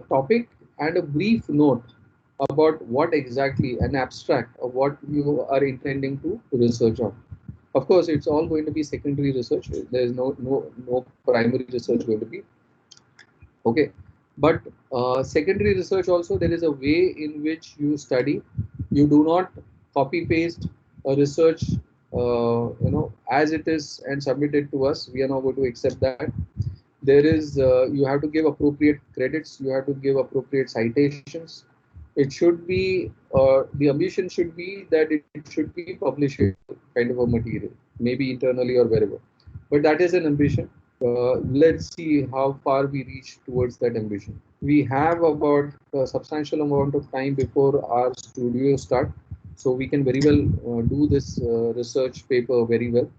topic and a brief note about what exactly, an abstract of what you are intending to research on. Of course, it's all going to be secondary research. There is no primary research going to be. Okay, but secondary research also, there is a way in which you study. You do not copy paste a research, as it is and submit it to us. We are not going to accept that. There is you have to give appropriate credits. You have to give appropriate citations. It should be the ambition should be that it should be publishable kind of a material, maybe internally or wherever. But that is an ambition. Let's see how far we reach towards that ambition. We have about a substantial amount of time before our studio start, so we can very well do this research paper very well.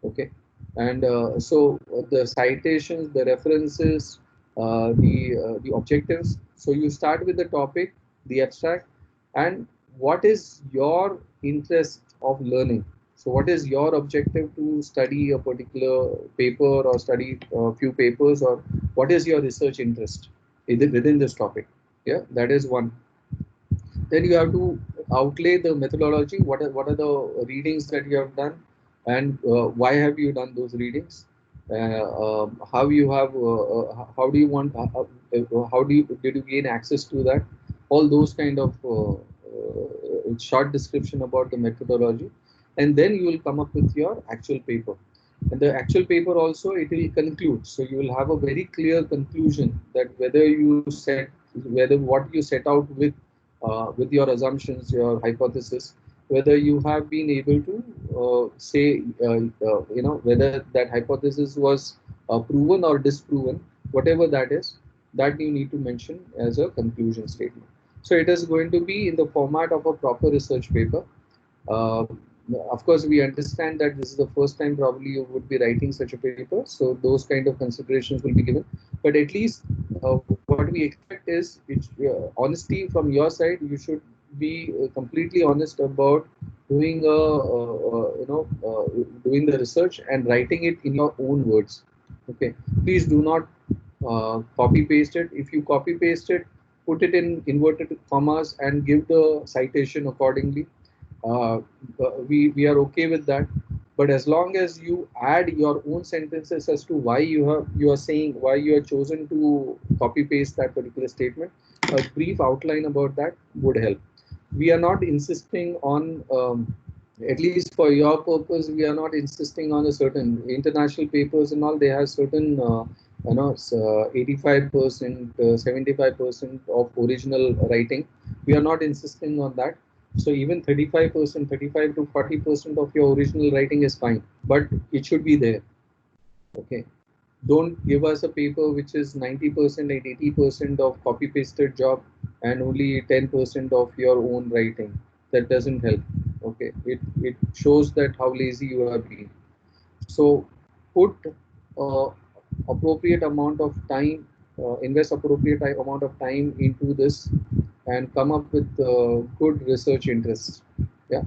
Okay, and the citations, the references, the objectives. So you start with the topic, the abstract, and what is your interest of learning. So what is your objective to study a particular paper or study a few papers, or what is your research interest within this topic? Yeah, that is one. Then you have to outlay the methodology. What are the readings that you have done, and why have you done those readings? how you have, how do you want, how do you, did you gain access to that? All those kind of short description about the methodology, and then you will come up with your actual paper. And the actual paper also, it will conclude. So you will have a very clear conclusion that whether you set, whether what you set out with your assumptions, your hypothesis, whether you have been able to say, whether that hypothesis was proven or disproven, whatever that is, that you need to mention as a conclusion statement. So it is going to be in the format of a proper research paper. uh, of course, we understand that this is the first time probably you would be writing such a paper, so those kind of considerations will be given. But at least what we expect is honesty from your side. You should be completely honest about doing doing the research and writing it in your own words. Okay, please do not copy paste it. If you copy paste it, put it in inverted commas and give the citation accordingly. uh, we are okay with that. But as long as you add your own sentences as to why you are saying, why you are chosen to copy paste that particular statement, a brief outline about that would help. We are not insisting on, at least for your purpose, we are not insisting on a certain international papers and all. They have certain 85%, 75% of original writing. We are not insisting on that. So even 35%, 35 to 40% of your original writing is fine, but it should be there. Okay. Don't give us a paper which is 90% and 80% of copy pasted job and only 10% of your own writing. That doesn't help. Okay. It shows that how lazy you are being. So put uh, appropriate amount of time, invest appropriate amount of time into this, and come up with good research interests. Yeah.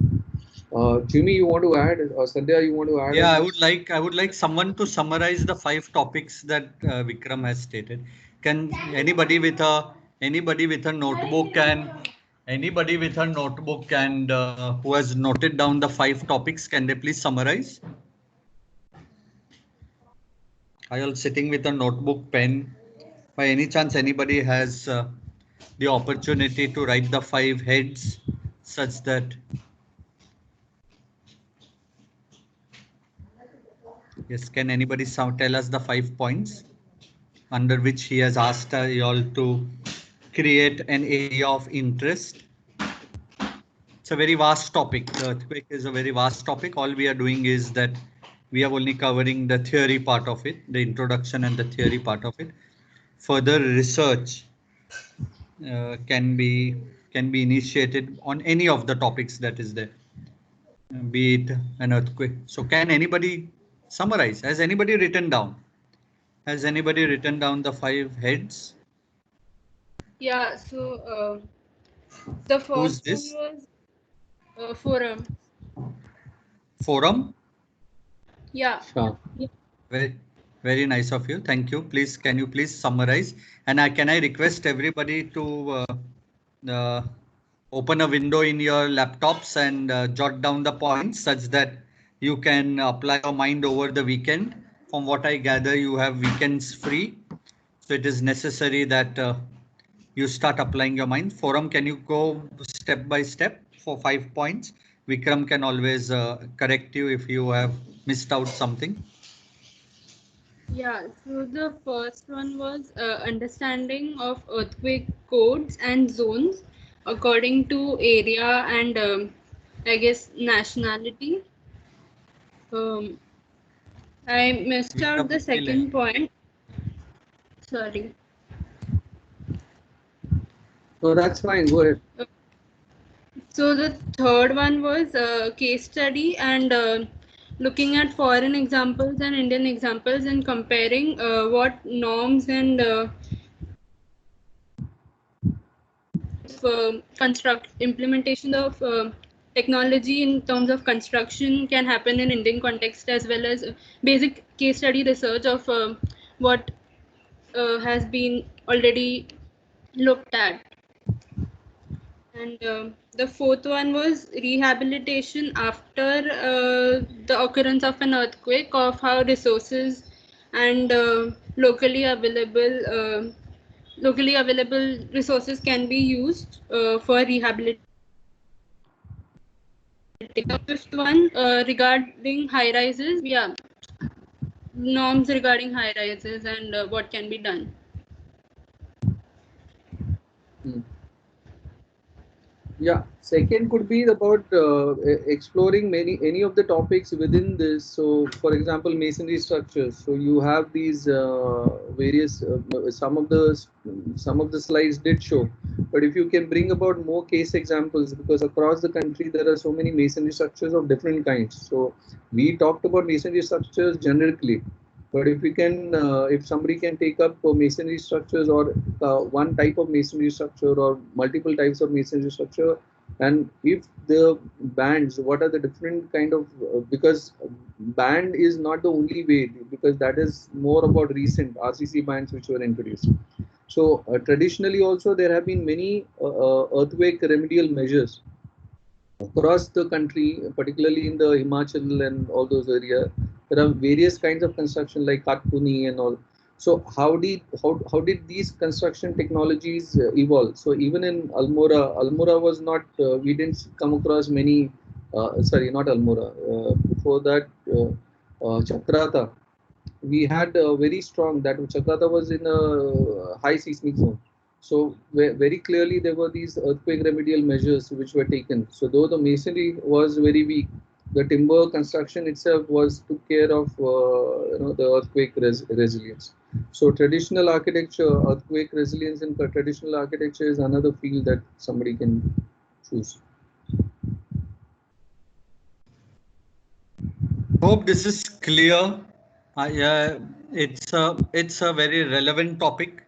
Jimmy, you want to add, or Sandhya, you want to add Yeah, on this? I would like someone to summarize the 5 topics that Vikram has stated. Can anybody with a notebook and who has noted down the 5 topics, can they please summarize? Are you all sitting with a notebook, pen? By any chance, anybody has the opportunity to write the 5 heads such that, yes, can anybody tell us the 5 points under which he has asked you all to create an area of interest? It's a very vast topic. The earthquake is a very vast topic. All we are doing is that we are only covering the theory part of it, the introduction and the theory part of it. Further research can be initiated on any of the topics that is there, be it an earthquake. So can anybody summarize? Has anybody written down? Has anybody written down the 5 heads? Yeah, so the Who's first one this? was forum. Forum? Yeah. Sure. Very, very nice of you. Thank you. Please, can you please summarize? And can I request everybody to uh, open a window in your laptops and jot down the points such that you can apply your mind over the weekend. From what I gather, you have weekends free. So it is necessary that you start applying your mind. Forum, can you go step by step for 5 points? Vikram can always correct you if you have missed out something. Yeah, so the first one was understanding of earthquake codes and zones according to area and I guess nationality. Um, I missed out Vikram, the second point. Sorry. So that's fine. Go ahead. So the third one was case study and looking at foreign examples and Indian examples and comparing what norms and construct implementation of technology in terms of construction can happen in Indian context, as well as basic case study research of what has been already looked at. And the fourth one was rehabilitation after the occurrence of an earthquake, of how resources and locally available resources can be used for rehabilitation. The fifth one regarding high rises, yeah, norms regarding high rises and what can be done. Hmm. Yeah, second could be about exploring any of the topics within this. So, for example, masonry structures. So you have these various some of the slides did show, but if you can bring about more case examples, because across the country there are so many masonry structures of different kinds. So we talked about masonry structures generically, but if we can, if somebody can take up masonry structures or one type of masonry structure or multiple types of masonry structure, and if the bands, what are the different kind of, because band is not the only way, because that is more about recent RCC bands which were introduced. So traditionally also there have been many earthquake remedial measures across the country, particularly in the Himachal and all those areas. There are various kinds of construction like Katpuni and all. So how did these construction technologies evolve? So even in Almora was not, we didn't come across many, sorry, not Almora, before that, Chakrata, we had very strong, that Chakrata was in a high seismic zone. So very clearly there were these earthquake remedial measures which were taken. So though the masonry was very weak, the timber construction itself was took care of the earthquake resilience. So traditional architecture, earthquake resilience in traditional architecture is another field that somebody can choose. Hope this is clear. Yeah, it's a very relevant topic.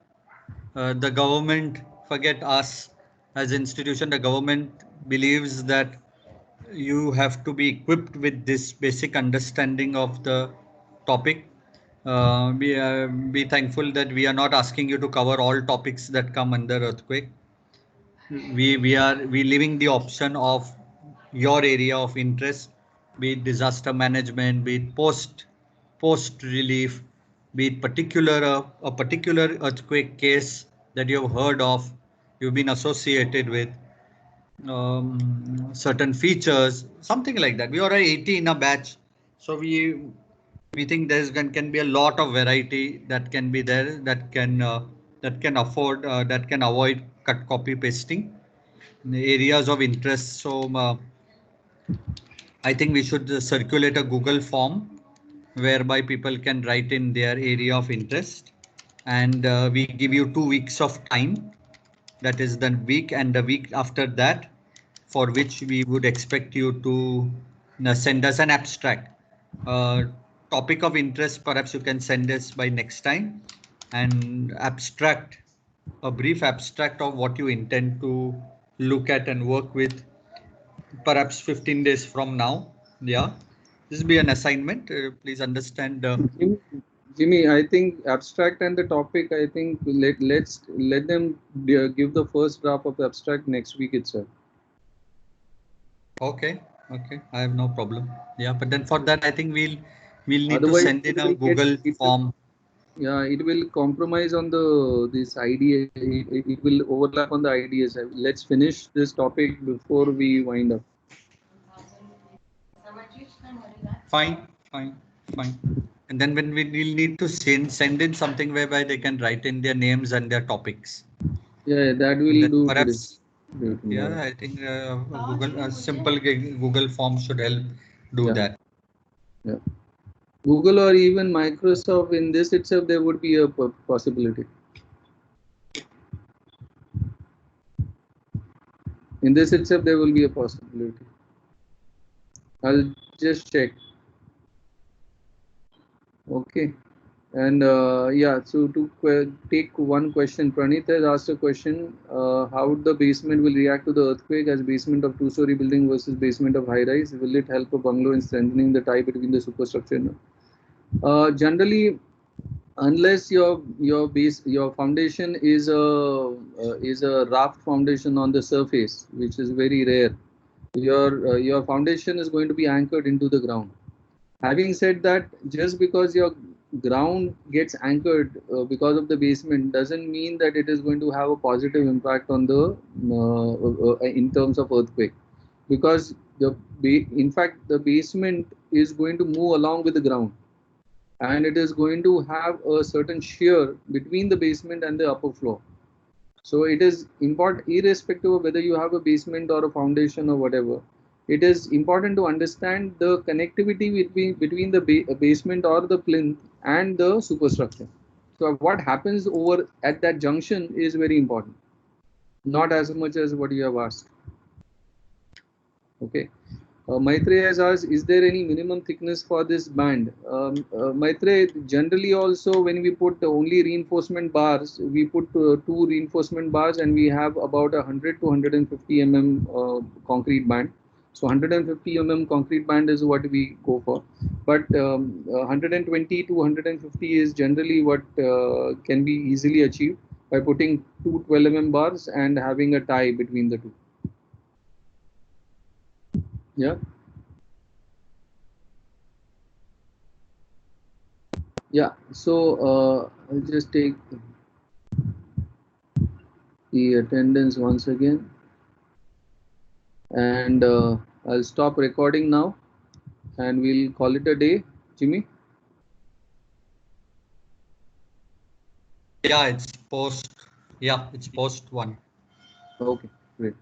The government, forget us as an institution, the government believes that you have to be equipped with this basic understanding of the topic. Be thankful that we are not asking you to cover all topics that come under earthquake. We leaving the option of your area of interest, be it disaster management, be it post relief, be it a particular earthquake case that you have heard of, you've been associated with, certain features, something like that. We are 80 in a batch, so we think can be a lot of variety that can be there, that can afford that can avoid cut copy pasting areas of interest. So I think we should circulate a Google form whereby people can write in their area of interest, and we give you 2 weeks of time. That is the week and the week after that, for which we would expect you to send us an abstract. Uh, Topic of interest, perhaps you can send us by next time, and a brief abstract of what you intend to look at and work with, perhaps 15 days from now. Yeah, this will be an assignment. Please understand. Jimmy, I think abstract and the topic, I think let them give the first draft of the abstract next week itself. Okay, okay, I have no problem. Yeah, but then for that, I think we'll need to Otherwise, send in a Google form. yeah, it will compromise on this idea. It will overlap on the ideas. Let's finish this topic before we wind up. Fine, fine, fine. And then when we'll need to send in something whereby they can write in their names and their topics. Yeah, that And will then do today. perhaps, yeah, I think a simple Google form should help do Yeah, that. yeah. Google or even Microsoft, in this itself, there would be a possibility. In this itself, there will be a possibility. I'll just check. Okay. And yeah, so to take one question, Pranit has asked a question: how the basement will react to the earthquake as basement of two-story building versus basement of high-rise? Will it help a bungalow in strengthening the tie between the superstructure? Generally, unless your foundation is a raft foundation on the surface, which is very rare, your foundation is going to be anchored into the ground. Having said that, just because ground gets anchored because of the basement doesn't mean that it is going to have a positive impact on the in terms of earthquake, because in fact the basement is going to move along with the ground, and it is going to have a certain shear between the basement and the upper floor. So it is important, irrespective of whether you have a basement or a foundation or whatever. It is important to understand the connectivity between the basement or the plinth and the superstructure. So what happens over at that junction is very important, not as much as what you have asked. Okay. Maitreya has asked, is there any minimum thickness for this band? Maitreya, generally also when we put only reinforcement bars, we put two reinforcement bars and we have about 100 to 150 concrete band. So 150 concrete band is what we go for. But 120 to 150 is generally what can be easily achieved by putting two 12 bars and having a tie between the two. Yeah. Yeah, so I'll just take the attendance once again, and I'll stop recording now and we'll call it a day. Jimmy? Yeah, it's post 1. Okay, great.